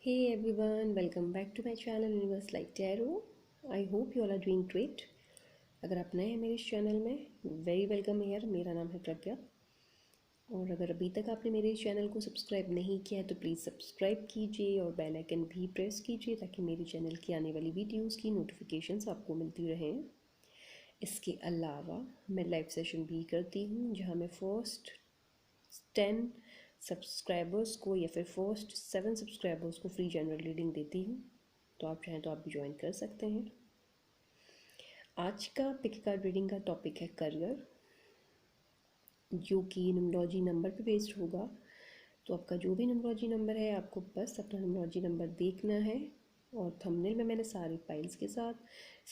Hey everyone, welcome back to my channel Universe Like Tarot. I hope you all are doing great. अगर आप नए हैं मेरे इस चैनल में वेरी वेलकम हियर। मेरा नाम है प्रज्ञा और अगर अभी तक आपने मेरे इस चैनल को सब्सक्राइब नहीं किया है तो प्लीज़ सब्सक्राइब कीजिए और बेल आइकन भी प्रेस कीजिए ताकि मेरे चैनल की आने वाली वीडियोस की नोटिफिकेशंस आपको मिलती रहें। इसके अलावा मैं लाइव सेशन भी करती हूँ जहाँ मैं फर्स्ट 10 सब्सक्राइबर्स को या फिर फर्स्ट 7 सब्सक्राइबर्स को फ्री जनरल रीडिंग देती हूँ, तो आप चाहें तो आप भी ज्वाइन कर सकते हैं। आज का पिक कार्ड रीडिंग का टॉपिक है करियर, जो कि न्यूमरोलॉजी नंबर पे बेस्ड होगा। तो आपका जो भी न्यूमरोलॉजी नंबर है आपको बस अपना न्यूमरोलॉजी नंबर देखना है और थंबनेल में मैंने सारे पाइल्स के साथ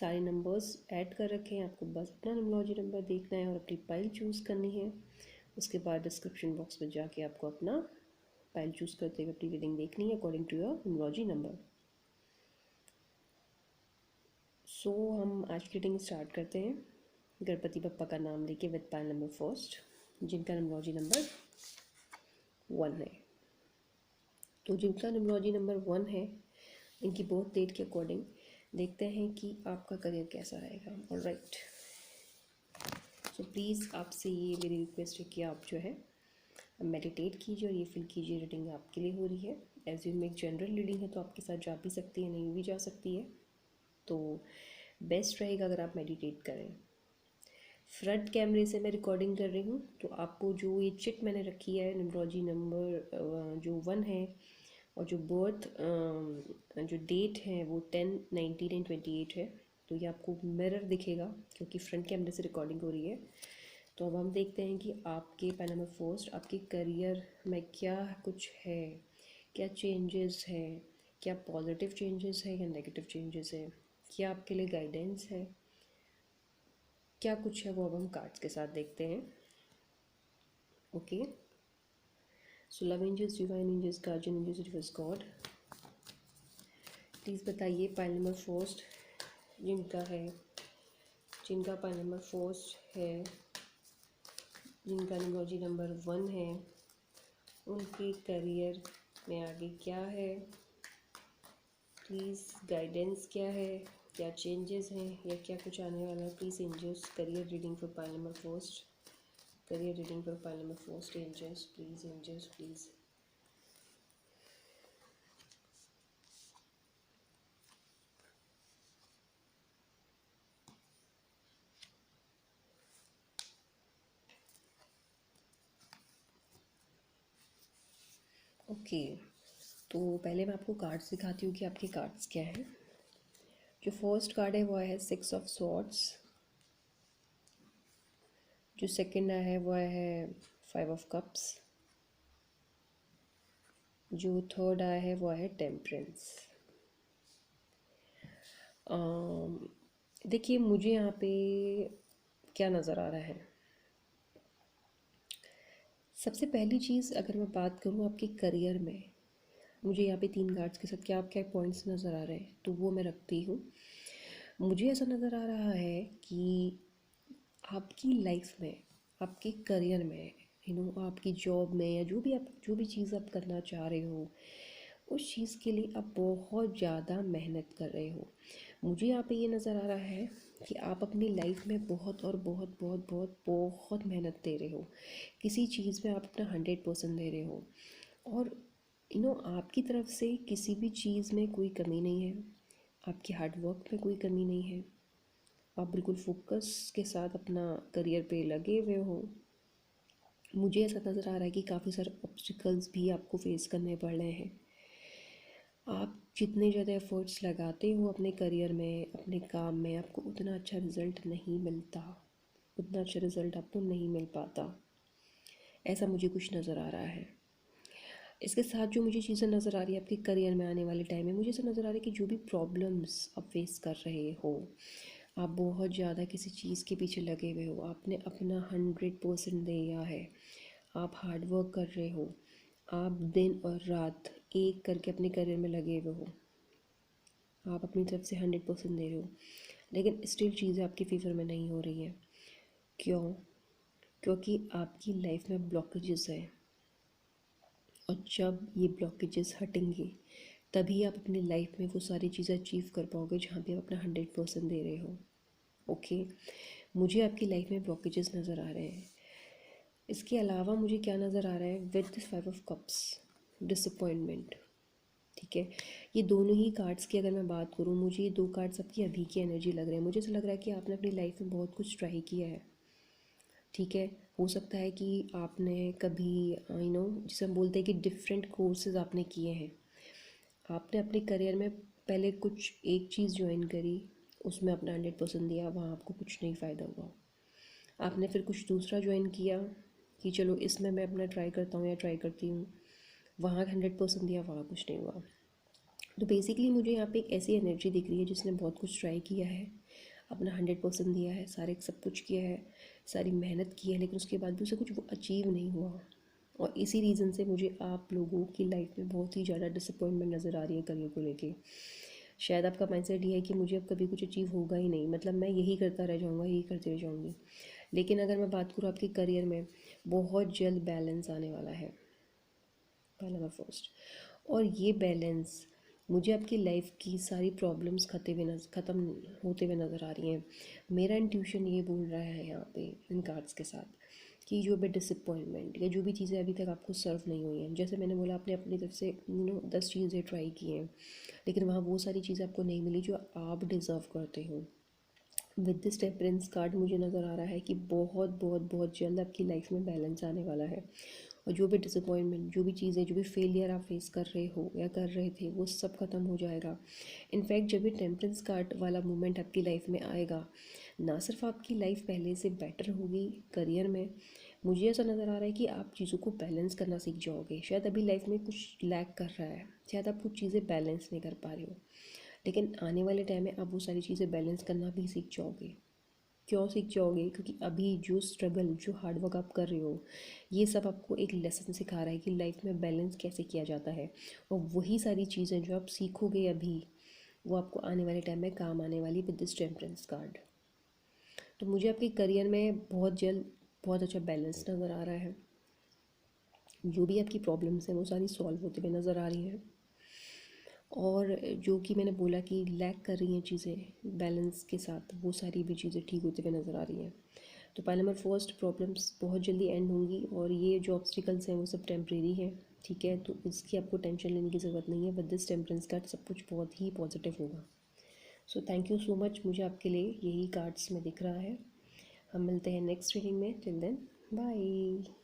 सारे नंबर्स ऐड कर रखे हैं। आपको बस अपना न्यूमरोलॉजी नंबर देखना है और अपनी पाइल चूज़ करनी है। उसके बाद डिस्क्रिप्शन बॉक्स में जाके आपको अपना पाइल चूज़ करते हुए अपनी रीडिंग देखनी है according to your numerology number. So हम आज की रीडिंग स्टार्ट करते हैं गणपति बप्पा का नाम लेके विद पाइल नंबर फर्स्ट, जिनका न्यूमरोलॉजी नंबर 1 है। तो जिनका न्यूमरोलॉजी नंबर 1 है इनकी बर्थ डेट के अकॉर्डिंग देखते हैं कि आपका करियर कैसा रहेगा। ऑलराइट, सो प्लीज़ आपसे ये मेरी रिक्वेस्ट है कि आप जो है मेडिटेट कीजिए और ये फील कीजिए रीडिंग आपके लिए हो रही है। एज यू एक जनरल रीडिंग है तो आपके साथ जा भी सकती है, नहीं भी जा सकती है, तो बेस्ट रहेगा अगर आप मेडिटेट करें। फ्रंट कैमरे से मैं रिकॉर्डिंग कर रही हूँ, तो आपको जो ये चिट मैंने रखी है न्यूमरोलॉजी नंबर जो 1 है और जो बर्थ जो डेट है वो 10, 19 एंड 28 है। तो ये आपको मिरर दिखेगा क्योंकि फ्रंट कैमरे से रिकॉर्डिंग हो रही है। तो अब हम देखते हैं कि आपके पाइल नंबर फर्स्ट आपके करियर में क्या कुछ है, क्या चेंजेस है, क्या पॉजिटिव चेंजेस है या नेगेटिव चेंजेस है, क्या आपके लिए गाइडेंस है, क्या कुछ है, वो अब हम कार्ड्स के साथ देखते हैं। Okay, so love angels, divine angels, guardian angels, universe God, please बताइए पाइल नंबर फर्स्ट जिनका पाइल नंबर फर्स्ट है, जिनका न्यूमरोलॉजी नंबर 1 है, उनके करियर में आगे क्या है, प्लीज़ गाइडेंस क्या है, क्या चेंजेस हैं या क्या कुछ आने वाला है। Please angels, career reading for pile number first, career reading for pile number first, angels please, angels please. Okay, तो पहले मैं आपको कार्ड्स दिखाती हूँ कि आपके कार्ड्स क्या हैं। जो फर्स्ट कार्ड है वो है 6 ऑफ सॉर्ड्स, जो सेकंड है वो है 5 ऑफ कप्स, जो थर्ड आया है वो है टेम्परेंस। देखिए मुझे यहाँ पे क्या नज़र आ रहा है। सबसे पहली चीज़ अगर मैं बात करूँ आपके करियर में, मुझे यहाँ पे 3 कार्ड्स के साथ क्या क्या पॉइंट्स नज़र आ रहे हैं तो वो मैं रखती हूँ। मुझे ऐसा नज़र आ रहा है कि आपकी लाइफ में, आपके करियर में, आपकी जॉब में या जो भी चीज़ आप करना चाह रहे हो उस चीज़ के लिए आप बहुत ज़्यादा मेहनत कर रहे हो। मुझे यहाँ पे ये नज़र आ रहा है कि आप अपनी लाइफ में बहुत और बहुत बहुत बहुत बहुत मेहनत दे रहे हो, किसी चीज़ में आप अपना 100% दे रहे हो और आपकी तरफ से किसी भी चीज़ में कोई कमी नहीं है, आपके हार्डवर्क में कोई कमी नहीं है, आप बिल्कुल फोकस के साथ अपना करियर पे लगे हुए हो। मुझे ऐसा नज़र आ रहा है कि काफ़ी सारे ऑब्स्टिकल्स भी आपको फेस करने पड़ रहे हैं। आप जितने ज़्यादा एफर्ट्स लगाते हो अपने करियर में, अपने काम में, आपको उतना अच्छा रिज़ल्ट नहीं मिलता, उतना अच्छा रिज़ल्ट आपको नहीं मिल पाता, ऐसा मुझे कुछ नज़र आ रहा है। इसके साथ जो मुझे चीज़ें नज़र आ रही है आपके करियर में आने वाले टाइम में, मुझे ऐसा नज़र आ रहा है कि जो भी प्रॉब्लम्स आप फेस कर रहे हो, आप बहुत ज़्यादा किसी चीज़ के पीछे लगे हुए हो, आपने अपना 100% दिया है, आप हार्ड वर्क कर रहे हो, आप दिन और रात एक करके अपने करियर में लगे हुए हो, आप अपनी तरफ से 100% दे रहे हो, लेकिन स्टिल चीज़ें आपकी फेवर में नहीं हो रही हैं। क्यों? क्योंकि आपकी लाइफ में ब्लॉकेजेस है और जब ये ब्लॉकेजेस हटेंगे तभी आप अपनी लाइफ में वो सारी चीज़ें अचीव कर पाओगे जहाँ पे आप अपना 100% दे रहे हो। ओके, मुझे आपकी लाइफ में ब्लॉकेजेस नज़र आ रहे हैं। इसके अलावा मुझे क्या नज़र आ रहा है, with this 5 of cups, disappointment. ठीक है, ये दोनों ही कार्ड्स की अगर मैं बात करूँ, मुझे ये दो कार्ड्स आपकी अभी की एनर्जी लग रहे हैं। मुझे ऐसा लग रहा है कि आपने अपनी लाइफ में बहुत कुछ ट्राई किया है। ठीक है, हो सकता है कि आपने कभी जिसे हम बोलते हैं कि डिफरेंट कोर्सेज आपने किए हैं। आपने अपने करियर में पहले कुछ एक चीज़ ज्वाइन करी, उसमें अपना 100% दिया, वहाँ आपको कुछ नहीं फ़ायदा हुआ। आपने फिर कुछ दूसरा ज्वाइन किया कि चलो इसमें मैं अपना ट्राई करता हूँ या ट्राई करती हूँ, वहाँ 100% दिया, वहाँ कुछ नहीं हुआ। तो बेसिकली मुझे यहाँ पे एक ऐसी एनर्जी दिख रही है जिसने बहुत कुछ ट्राई किया है, अपना 100% दिया है, सारे सब कुछ किया है, सारी मेहनत की है, लेकिन उसके बाद भी उसे कुछ वो अचीव नहीं हुआ। और इसी रीज़न से मुझे आप लोगों की लाइफ में बहुत ही ज़्यादा डिसअपॉइंटमेंट नज़र आ रही है करियर को लेके। शायद आपका माइंडसेट ये है कि मुझे अब कभी कुछ अचीव होगा ही नहीं, मतलब मैं यही करता रह जाऊँगा, यही करती रह जाऊँगी। लेकिन अगर मैं बात करूँ आपके करियर में, बहुत जल्द बैलेंस आने वाला है, पहला नंबर फर्स्ट। और ये बैलेंस मुझे आपकी लाइफ की सारी प्रॉब्लम्स ख़त्म होते हुए नज़र आ रही हैं। मेरा इंट्यूशन ये बोल रहा है यहाँ पे इन कार्ड्स के साथ कि जो भी डिसअपॉइंटमेंट या जो भी चीज़ें अभी तक आपको सर्व नहीं हुई हैं, जैसे मैंने बोला आपने अपनी तरफ से 10 चीज़ें ट्राई की हैं, लेकिन वहाँ वो सारी चीज़ें आपको नहीं मिली जो आप डिज़र्व करते हो। विद दिस टेम्परेंस कार्ड मुझे नज़र आ रहा है कि बहुत बहुत बहुत जल्द आपकी लाइफ में बैलेंस आने वाला है। और जो भी डिसअपॉइंटमेंट, जो भी चीज़ें, जो भी फेलियर आप फेस कर रहे हो या कर रहे थे, वो सब ख़त्म हो जाएगा। इनफैक्ट जब ये टेम्परेंस कार्ड वाला मोमेंट आपकी लाइफ में आएगा, ना सिर्फ आपकी लाइफ पहले से बेटर होगी करियर में, मुझे ऐसा नज़र आ रहा है कि आप चीज़ों को बैलेंस करना सीख जाओगे। शायद अभी लाइफ में कुछ लैक कर रहा है, शायद आप कुछ चीज़ें बैलेंस नहीं कर पा रहे हो, लेकिन आने वाले टाइम में आप वो सारी चीज़ें बैलेंस करना भी सीख जाओगे। क्यों सीख जाओगे? क्योंकि अभी जो स्ट्रगल, जो हार्डवर्क आप कर रहे हो, ये सब आपको एक लेसन सिखा रहा है कि लाइफ में बैलेंस कैसे किया जाता है। और वही सारी चीज़ें जो आप सीखोगे अभी, वो आपको आने वाले टाइम में काम आने वाली विद दिस टेम्परेंस कार्ड। तो मुझे आपके करियर में बहुत जल्द बहुत अच्छा बैलेंस नज़र आ रहा है। जो भी आपकी प्रॉब्लम्स हैं वो सारी सॉल्व होते हुए नज़र आ रही हैं। और जो कि मैंने बोला कि लैक कर रही हैं चीज़ें बैलेंस के साथ, वो सारी भी चीज़ें ठीक होते हुए नज़र आ रही हैं। तो पहला नंबर फर्स्ट, प्रॉब्लम्स बहुत जल्दी एंड होंगी और ये जो ऑब्स्टिकल्स हैं वो सब टेम्प्रेरी हैं। ठीक है, तो इसकी आपको टेंशन लेने की ज़रूरत नहीं है। विद दिस टेम्परेंस कार्ड सब कुछ बहुत ही पॉजिटिव होगा। सो थैंक यू सो मच, मुझे आपके लिए यही कार्ड्स में दिख रहा है। हम मिलते हैं नेक्स्ट रीडिंग में। Till then, bye.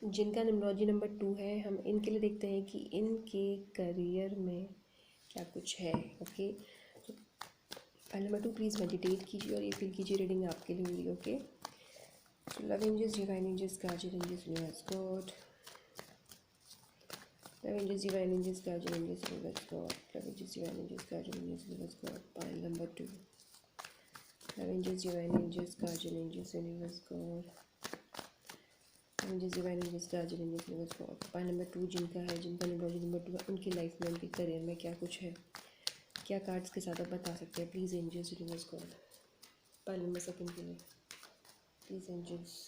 जिनका न्यूमरोलॉजी नंबर 2 है, हम इनके लिए देखते हैं कि इनके करियर में क्या कुछ है। ओके, तो फाइल नंबर 2, प्लीज़ मेडिटेट कीजिए और ये फील कीजिए रीडिंग आपके लिए हुई। ओके, तो love angels, divine angels, guardian angels, universe God, love angels, divine angels, guardian angels, universe God. Love angels, divine angels, guardian angels, universe God. Pile number 2. Love angels, divine angels, guardian angels, universe God. Love angels, divine angels, guardian angels, universe God. Pile number 2 जिनका है, जिनका numerology number 2 है, उनकी life में, उनके career में क्या कुछ है, क्या कार्ड्स के साथ आप बता सकते हैं please angels, universe God. Pile number 2 के लिए प्लीज़ एंजल्स।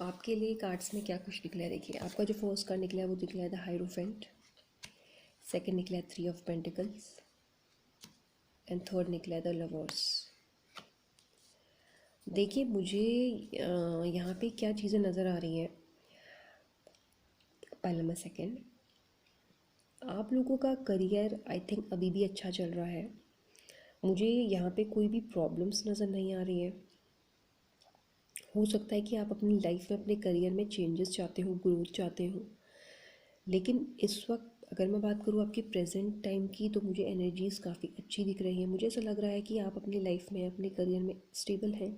आपके लिए कार्ड्स में क्या कुछ निकला है देखिए। आपका जो फर्स्ट कार्ड निकला है वो निकला है द हायरोफेंट, सेकंड निकला है 3 ऑफ पेंटिकल्स एंड थर्ड निकला है द लवर्स। देखिए मुझे यहाँ पे क्या चीज़ें नज़र आ रही हैं। पहला नंबर सेकंड, आप लोगों का करियर आई थिंक अभी भी अच्छा चल रहा है। मुझे यहाँ पे कोई भी प्रॉब्लम्स नज़र नहीं आ रही हैं। हो सकता है कि आप अपनी लाइफ में, अपने करियर में चेंजेस चाहते हो, ग्रोथ चाहते हो, लेकिन इस वक्त अगर मैं बात करूँ आपकी प्रेजेंट टाइम की, तो मुझे एनर्जीज़ काफ़ी अच्छी दिख रही हैं। मुझे ऐसा लग रहा है कि आप अपनी लाइफ में, अपने करियर में स्टेबल हैं।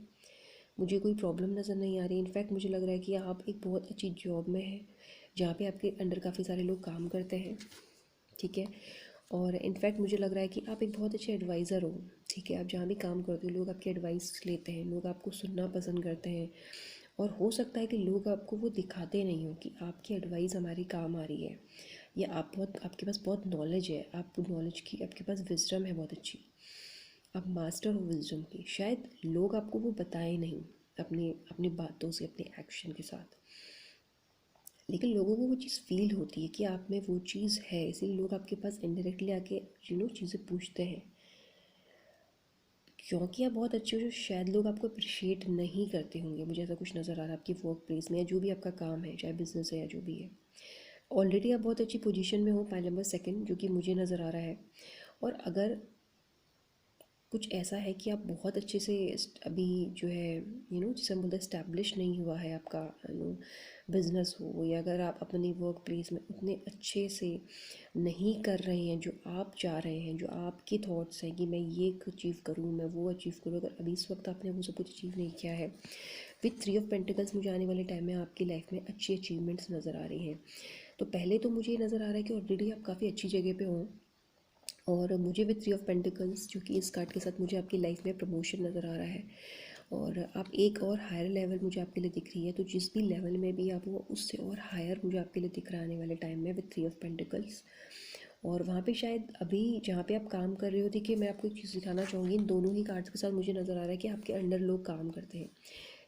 मुझे कोई प्रॉब्लम नज़र नहीं आ रही। इनफैक्ट मुझे लग रहा है कि आप एक बहुत अच्छी जॉब में हैं जहाँ पे आपके अंडर काफ़ी सारे लोग काम करते हैं। ठीक है, और इनफैक्ट मुझे लग रहा है कि आप एक बहुत अच्छे एडवाइज़र हो। ठीक है, आप जहाँ भी काम करते हो लोग आपकी एडवाइस लेते हैं, लोग आपको सुनना पसंद करते हैं। और हो सकता है कि लोग आपको वो दिखाते नहीं हो कि आपकी एडवाइस हमारी काम आ रही है, या आपके पास बहुत नॉलेज है, आप नॉलेज की आपके पास विजडम है बहुत अच्छी, आप मास्टर हो विजडम की। शायद लोग आपको वो बताए नहीं अपनी अपनी बातों से, अपने एक्शन के साथ, लेकिन लोगों को वो चीज़ फील होती है कि आप में वो चीज़ है, इसीलिए लोग आपके पास इनडायरेक्टली आके चीज़ें पूछते हैं। क्योंकि आप बहुत अच्छे हो, जो शायद लोग आपको अप्रिशिएट नहीं करते होंगे। मुझे ऐसा कुछ नज़र आ रहा है आपकी वर्क प्लेस में, या जो भी आपका काम है, चाहे बिजनेस है या जो भी है। ऑलरेडी आप बहुत अच्छी पोजीशन में हो, पॉइंट नंबर सेकंड, जो कि मुझे नज़र आ रहा है। और अगर कुछ ऐसा है कि आप बहुत अच्छे से अभी जो है जिसे हम बोलते हैं इस्टेब्लिश नहीं हुआ है आपका बिजनेस हो, या अगर आप अपनी वर्क प्लेस में उतने अच्छे से नहीं कर रहे हैं जो आप चाह रहे हैं, जो आपके थॉट्स हैं कि मैं ये अचीव करूँ, मैं वो अचीव करूँ, अगर अभी इस वक्त आपने वो सब कुछ अचीव नहीं किया है, विथ थ्री ऑफ पेंटिकल्स मुझे आने वाले टाइम में आपकी लाइफ में अच्छी अचीवमेंट्स नज़र आ रही हैं। तो पहले तो मुझे नज़र आ रहा है कि ऑलरेडी आप काफ़ी अच्छी जगह पे हों। और मुझे विथ थ्री ऑफ पेंटिकल्स, जो कि इस कार्ड के साथ मुझे आपकी लाइफ में प्रमोशन नज़र आ रहा है, और आप एक और हायर लेवल मुझे आपके लिए दिख रही है। तो जिस भी लेवल में भी आप वो, उससे और हायर मुझे आपके लिए दिख रहा है आने वाले टाइम में विथ थ्री ऑफ पेंटिकल्स। और वहाँ पे शायद अभी जहाँ पे आप काम कर रहे हो, देखिए मैं आपको एक चीज़ दिखाना चाहूँगी, इन दोनों ही कार्ड्स के साथ मुझे नज़र आ रहा है कि आपके अंडर लोग काम करते हैं।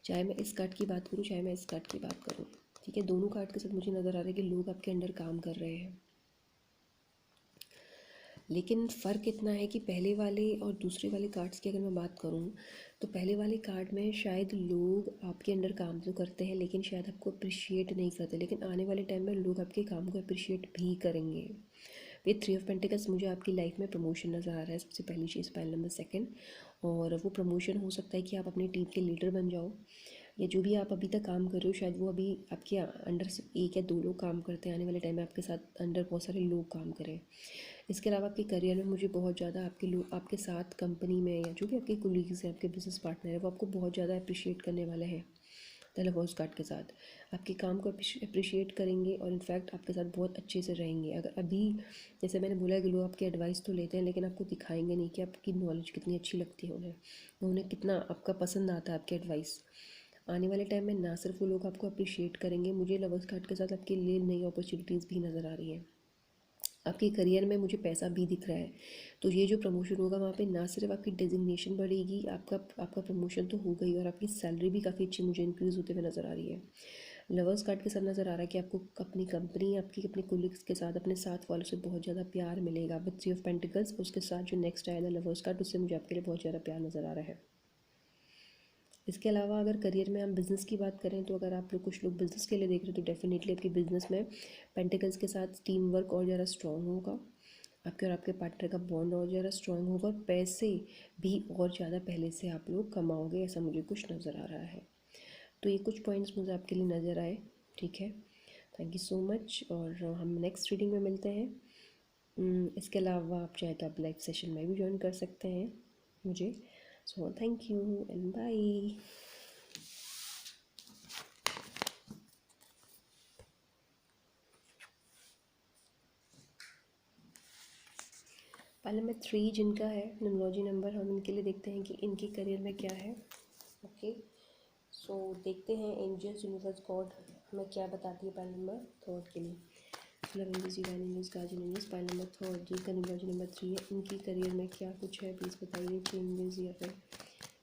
चाहे मैं इस कार्ड की बात करूँ, चाहे मैं इस कार्ड की बात करूँ, ठीक है, दोनों कार्ड के साथ मुझे नज़र आ रहा है कि लोग आपके अंडर काम कर रहे हैं। लेकिन फ़र्क इतना है कि पहले वाले और दूसरे वाले कार्ड्स की अगर मैं बात करूँ, तो पहले वाले कार्ड में शायद लोग आपके अंडर काम तो करते हैं, लेकिन शायद आपको अप्रिशिएट नहीं करते। लेकिन आने वाले टाइम में लोग आपके काम को अप्रिशिएट भी करेंगे। विथ थ्री ऑफ पेंटिकल्स मुझे आपकी लाइफ में प्रमोशन नज़र आ रहा है, सबसे पहली चीज़, पाइल नंबर सेकंड। और वो प्रमोशन हो सकता है कि आप अपनी टीम के लीडर बन जाओ, या जो भी आप अभी तक काम कर रहे हो शायद वो अभी आपके अंडर से एक या दो लोग काम करते हैं, आने वाले टाइम में आपके साथ अंडर बहुत सारे लोग काम करें। इसके अलावा आपके करियर में मुझे बहुत ज़्यादा आपके लोग आपके साथ कंपनी में, या जो भी आपके कोलीग्स हैं, आपके बिजनेस पार्टनर है, वो आपको बहुत ज़्यादा अप्रिशिएट करने वाले हैं। द लवर्स कार्ड के साथ आपके काम को अप्रिशिएट करेंगे, और इनफैक्ट आपके साथ बहुत अच्छे से रहेंगे। अगर अभी जैसे मैंने बोला कि लोग आपकी एडवाइस तो लेते हैं, लेकिन आपको दिखाएंगे नहीं कि आपकी नॉलेज कितनी अच्छी लगती है उन्हें, उन्हें कितना आपका पसंद आता है आपकी एडवाइस। आने वाले टाइम में ना सिर्फ वो लोग आपको अप्रिशिएट करेंगे, मुझे लवर्स कार्ड के साथ आपके लिए नई अपॉर्चुनिटीज़ भी नज़र आ रही हैं। आपके करियर में मुझे पैसा भी दिख रहा है। तो ये जो प्रमोशन होगा वहाँ पे ना सिर्फ आपकी डेजिग्नेशन बढ़ेगी, आपका आपका प्रमोशन तो हो गई, और आपकी सैलरी भी काफ़ी अच्छी मुझे इंक्रीज़ होते हुए नज़र आ रही है। लवर्स कार्ड के साथ नज़र आ रहा है कि आपको अपनी कंपनी, आपकी अपने कोलिग्स के साथ, अपने साथ वालों से बहुत ज़्यादा प्यार मिलेगा विद थ्री ऑफ पेंटिकल्स। उसके साथ जो नेक्स्ट आया था लवर्स कार्ड, उससे मुझे आपके लिए बहुत ज़्यादा प्यार नज़र आ रहा है। इसके अलावा अगर करियर में हम बिज़नेस की बात करें, तो अगर आप लोग कुछ लोग बिज़नेस के लिए देख रहे हो, तो डेफिनेटली आपकी बिज़नेस में पेंटिकल्स के साथ टीम वर्क और ज़्यादा स्ट्रॉन्ग होगा, आपके और आपके पार्टनर का बॉन्ड और ज़्यादा स्ट्रॉन्ग होगा, और पैसे भी और ज़्यादा पहले से आप लोग कमाओगे, ऐसा मुझे कुछ नज़र आ रहा है। तो ये कुछ पॉइंट्स मुझे आपके लिए नज़र आए। ठीक है, थैंक यू सो मच, और हम नेक्स्ट रीडिंग में मिलते हैं। इसके अलावा आप चाहे तो आप लाइव सेशन में भी ज्वाइन कर सकते हैं मुझे। So thank you and bye. Pile number 3 जिनका है न्यूमरोलॉजी नंबर, हम इनके लिए देखते हैं कि इनके करियर में क्या है। ओके, सो देखते हैं एंजल्स, यूनिवर्स, गॉड हमें क्या बताती है पाइल नंबर थर्ड के लिए। Love angels, divine angels, guardian angels, pile number third जिनका न्यूमरोलॉजी नंबर 3 है, इनकी करियर में क्या कुछ है प्लीज़ बताइए चेंजेस, या फिर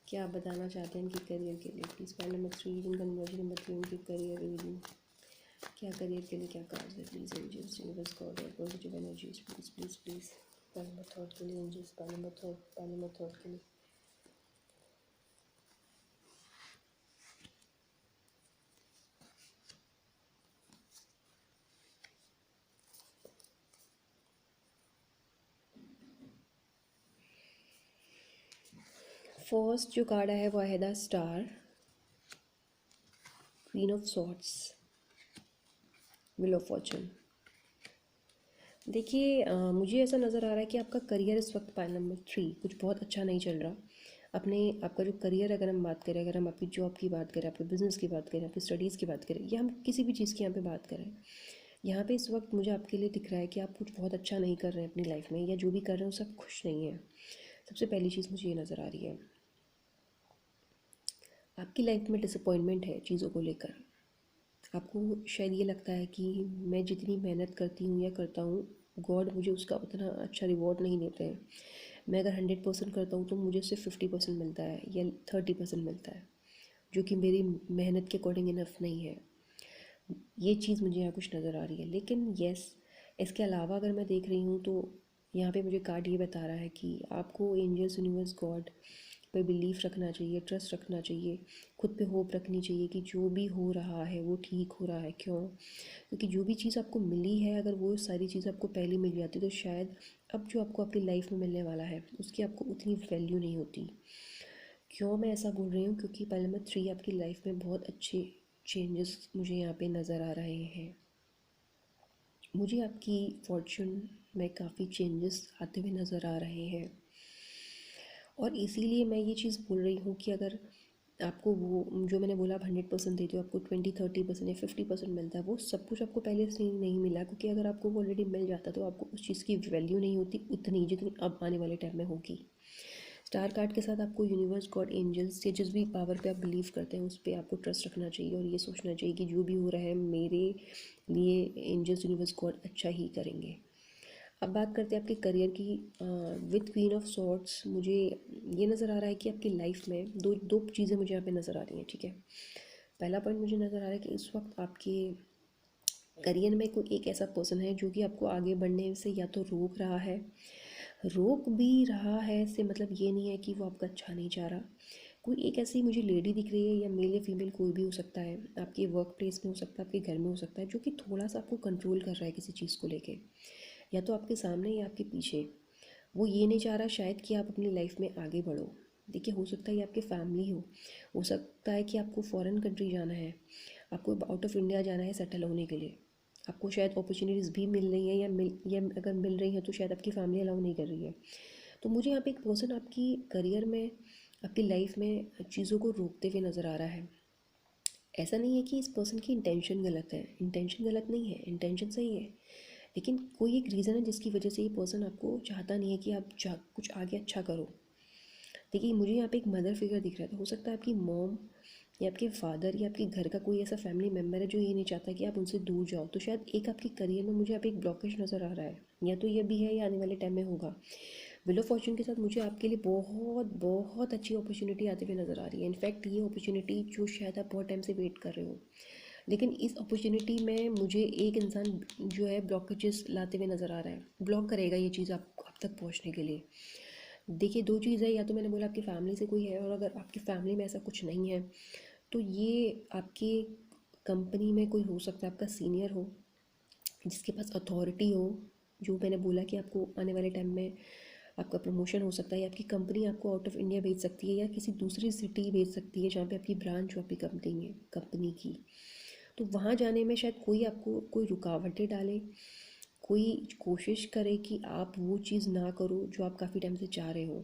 क्या आप बताना चाहते हैं इनके करियर के लिए प्लीज़। पाइल नंबर 3 जिनका न्यूमरोलॉजी नंबर 3, उनकी करियर रीडिंग, क्या करियर के लिए क्या कार्ड्स है प्लीज़। एंजल्स, यूनिवर्स, गॉड और positive energies please please please. Pile number third के लिए एंजल्स, पाइल नंबर थर्ड के लिए। फर्स्ट जो कार्ड है वो है the star, queen of swords, wheel of Fortune. देखिए मुझे ऐसा नज़र आ रहा है कि आपका करियर इस वक्त पाइल नंबर 3 कुछ बहुत अच्छा नहीं चल रहा। अपने आपका जो करियर, अगर हम बात करें, अगर हम आपकी जॉब की बात करें, आपके बिज़नेस की बात करें, आपकी स्टडीज़ की बात करें, या हम किसी भी चीज़ की यहाँ पे बात करें, यहाँ पे इस वक्त मुझे आपके लिए दिख रहा है कि आप कुछ बहुत अच्छा नहीं कर रहे हैं अपनी लाइफ में, या जो भी कर रहे हैं उससे आप खुश नहीं हैं। सबसे पहली चीज़ मुझे ये नज़र आ रही है, आपकी लाइफ में डिसअपॉइंटमेंट है चीज़ों को लेकर। आपको शायद ये लगता है कि मैं जितनी मेहनत करती हूँ या करता हूँ, गॉड मुझे उसका उतना अच्छा रिवॉर्ड नहीं देते हैं। मैं अगर 100% करता हूँ तो मुझे सिर्फ 50% मिलता है या 30% मिलता है, जो कि मेरी मेहनत के अकॉर्डिंग इनफ नहीं है। ये चीज़ मुझे यहाँ कुछ नज़र आ रही है। लेकिन यस, इसके अलावा अगर मैं देख रही हूँ तो यहाँ पे मुझे कार्ड ये बता रहा है कि आपको एंजल्स, यूनिवर्स, गॉड पे बिलीफ रखना चाहिए, ट्रस्ट रखना चाहिए, खुद पे होप रखनी चाहिए कि जो भी हो रहा है वो ठीक हो रहा है। क्यों? क्योंकि जो भी चीज़ आपको मिली है, अगर वो सारी चीज़ आपको पहले मिल जाती तो शायद अब जो आपको आपकी लाइफ में मिलने वाला है उसकी आपको उतनी वैल्यू नहीं होती। क्यों मैं ऐसा बोल रही हूँ? क्योंकि पहले नंबर 3 आपकी लाइफ में बहुत अच्छे चेंजेस मुझे यहाँ पे नज़र आ रहे हैं। मुझे आपकी फॉर्च्यून में काफ़ी चेंजेस आते हुए नज़र आ रहे हैं, और इसीलिए मैं ये चीज़ बोल रही हूँ कि अगर आपको वो जो मैंने बोला आप 100% देते हो, आपको 20-30% या 50% मिलता है, वो सब कुछ आपको पहले से ही नहीं मिला, क्योंकि अगर आपको वो ऑलरेडी मिल जाता तो आपको उस चीज़ की वैल्यू नहीं होती उतनी जितनी अब आने वाले टाइम में होगी। स्टार कार्ड के साथ आपको यूनिवर्स, गॉड, एंजल्स या जिस भी पावर पे आप बिलीव करते हैं उस पर आपको ट्रस्ट रखना चाहिए, और ये सोचना चाहिए कि जो भी हो रहा है मेरे लिए एंजल्स, यूनिवर्स, गॉड अच्छा ही करेंगे। अब बात करते हैं आपके करियर की। विद क्वीन ऑफ सॉर्ड्स मुझे ये नज़र आ रहा है कि आपकी लाइफ में दो दो चीज़ें मुझे यहाँ पे नज़र आ रही हैं, ठीक है। पहला पॉइंट मुझे नज़र आ रहा है कि इस वक्त आपके करियर में कोई एक ऐसा पर्सन है जो कि आपको आगे बढ़ने से या तो रोक रहा है, रोक भी रहा है से मतलब ये नहीं है कि वो आपका अच्छा नहीं चाह रहा। कोई एक ऐसी मुझे लेडी दिख रही है, या मेल या फीमेल कोई भी हो सकता है, आपके वर्क प्लेस में हो सकता है, आपके घर में हो सकता है, जो कि थोड़ा सा आपको कंट्रोल कर रहा है किसी चीज़ को लेके, या तो आपके सामने या आपके पीछे। वो ये नहीं चाह रहा शायद कि आप अपनी लाइफ में आगे बढ़ो। देखिए, हो सकता है ये आपकी फैमिली हो सकता है कि आपको फॉरेन कंट्री जाना है, आपको आउट ऑफ इंडिया जाना है सेटल होने के लिए। आपको शायद अपॉर्चुनिटीज़ भी मिल रही हैं, या अगर मिल रही हैं तो शायद आपकी फैमिली अलाउ नहीं कर रही है। तो मुझे यहाँ पे एक पर्सन आपकी करियर में, आपकी लाइफ में चीज़ों को रोकते हुए नज़र आ रहा है। ऐसा नहीं है कि इस पर्सन की इंटेंशन गलत है, इंटेंशन गलत नहीं है, इंटेंशन सही है, लेकिन कोई एक रीज़न है जिसकी वजह से ये पर्सन आपको चाहता नहीं है कि आप कुछ आगे अच्छा करो। देखिए, मुझे यहाँ पे एक मदर फिगर दिख रहा था, हो सकता है आपकी मॉम या आपके फादर या आपके घर का कोई ऐसा फैमिली मेम्बर है जो ये नहीं चाहता कि आप उनसे दूर जाओ। तो शायद एक आपके करियर में मुझे यहाँ पे एक ब्लॉकेज नज़र आ रहा है, या तो ये भी है या आने वाले टाइम में होगा। व्हील ऑफ फॉर्चून के साथ मुझे आपके लिए बहुत बहुत अच्छी अपॉर्चुनिटी आते हुए नज़र आ रही है। इनफैक्ट ये अपॉर्चुनिटी जो शायद आप बहुत टाइम से वेट कर रहे हो, लेकिन इस अपॉर्चुनिटी में मुझे एक इंसान जो है ब्लॉकेजेस लाते हुए नज़र आ रहा है, ब्लॉक करेगा ये चीज़ आप तक पहुँचने के लिए। देखिए, दो चीज़ है, या तो मैंने बोला आपकी फैमिली से कोई है, और अगर आपकी फैमिली में ऐसा कुछ नहीं है तो ये आपकी कंपनी में कोई हो सकता है, आपका सीनियर हो जिसके पास अथॉरिटी हो। जो मैंने बोला कि आपको आने वाले टाइम में आपका प्रमोशन हो सकता है, या आपकी कंपनी आपको आउट ऑफ इंडिया भेज सकती है, या किसी दूसरी सिटी भेज सकती है जहाँ पे आपकी ब्रांच हो आपकी कंपनी की। तो वहाँ जाने में शायद कोई आपको कोई रुकावटें डाले, कोई कोशिश करे कि आप वो चीज़ ना करो जो आप काफ़ी टाइम से चाह रहे हो।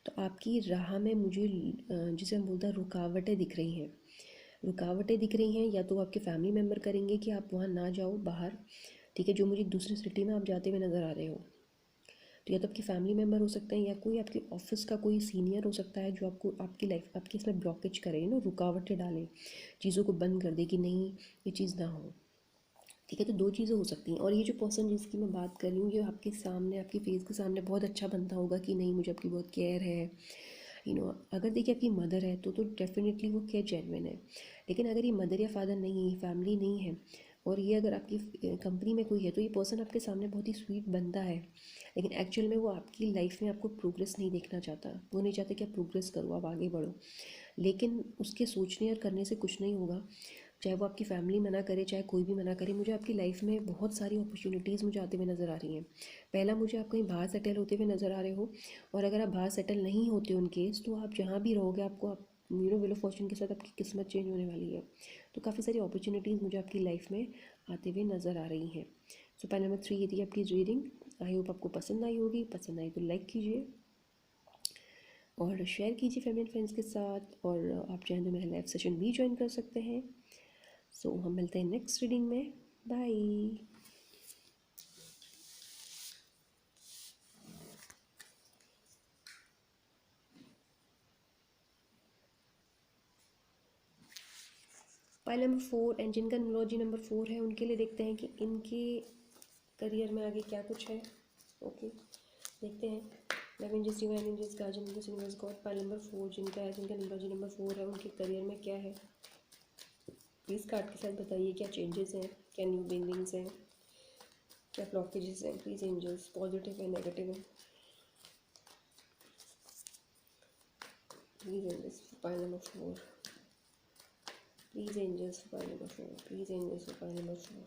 तो आपकी राह में मुझे जिसे हम बोलते हैं रुकावटें दिख रही हैं, रुकावटें दिख रही हैं। या तो आपके फैमिली मेम्बर करेंगे कि आप वहाँ ना जाओ बाहर, ठीक है, जो मुझे दूसरी सिटी में आप जाते हुए नज़र आ रहे हो। तो या तो आपके फैमिली मेम्बर हो सकते हैं, या कोई आपके ऑफिस का कोई सीनियर हो सकता है जो आपको आपकी लाइफ आपकी इसमें ब्लॉकेज करे ना, रुकावटें डाले, चीज़ों को बंद कर दे कि नहीं ये चीज़ ना हो। ठीक है, तो दो चीज़ें हो सकती हैं। और ये जो पर्सन जिसकी मैं बात कर रही हूँ, ये आपके सामने, आपके फेस के सामने बहुत अच्छा बनता होगा कि नहीं मुझे आपकी बहुत केयर है, अगर देखिए आपकी मदर है तो डेफिनेटली वो केयर जेन्युइन है। लेकिन अगर ये मदर या फादर नहीं है, फैमिली नहीं है, और ये अगर आपकी कंपनी में कोई है, तो ये पर्सन आपके सामने बहुत ही स्वीट बनता है, लेकिन एक्चुअल में वो आपकी लाइफ में आपको प्रोग्रेस नहीं देखना चाहता। वो नहीं चाहता कि आप प्रोग्रेस करो, आप आगे बढ़ो, लेकिन उसके सोचने और करने से कुछ नहीं होगा। चाहे वो आपकी फैमिली मना करे, चाहे कोई भी मना करे, मुझे आपकी लाइफ में बहुत सारी अपॉर्चुनिटीज़ मुझे आते हुए नज़र आ रही हैं। पहला, मुझे आप कहीं बाहर सेटल होते हुए नज़र आ रहे हो, और अगर आप बाहर सेटल नहीं होते उन केस, तो आप जहाँ भी रहोगे आपको आप व्हील ऑफ फॉर्चून के साथ आपकी किस्मत चेंज होने वाली है। तो काफ़ी सारी अपॉर्चुनिटीज़ मुझे आपकी लाइफ में आते हुए नज़र आ रही हैं। सो पॉइंट नंबर 3 ये थी आपकी रीडिंग। आई होप आपको पसंद आई होगी, पसंद आई तो लाइक कीजिए और शेयर कीजिए फैमिली एंड फ्रेंड्स के साथ, और आप चाहें तो मेरा लाइव सेशन भी ज्वाइन कर सकते हैं। सो हम मिलते हैं नेक्स्ट रीडिंग में। बाय। पाइल नंबर 4 एंड जिनका न्यूमरोलॉजी नंबर 4 है उनके लिए देखते हैं कि इनके करियर में आगे क्या कुछ है। ओके, देखते हैं। 11 inches divine inches guardian inches universe God, pile number 4 जिनका है, जिनका न्यूमरोलॉजी नंबर 4 है, उनके करियर में क्या है। प्लीज़ कार्ड के साथ बताइए क्या चेंजेस हैं, क्या न्यू बिगिनिंग्स हैं, क्या ब्लॉकेजेस हैं। प्लीज़ एंजल्स, पॉजिटिव है नेगेटिव है। Please angels pile number 4, please angels pile number 4, please angels pile number 4,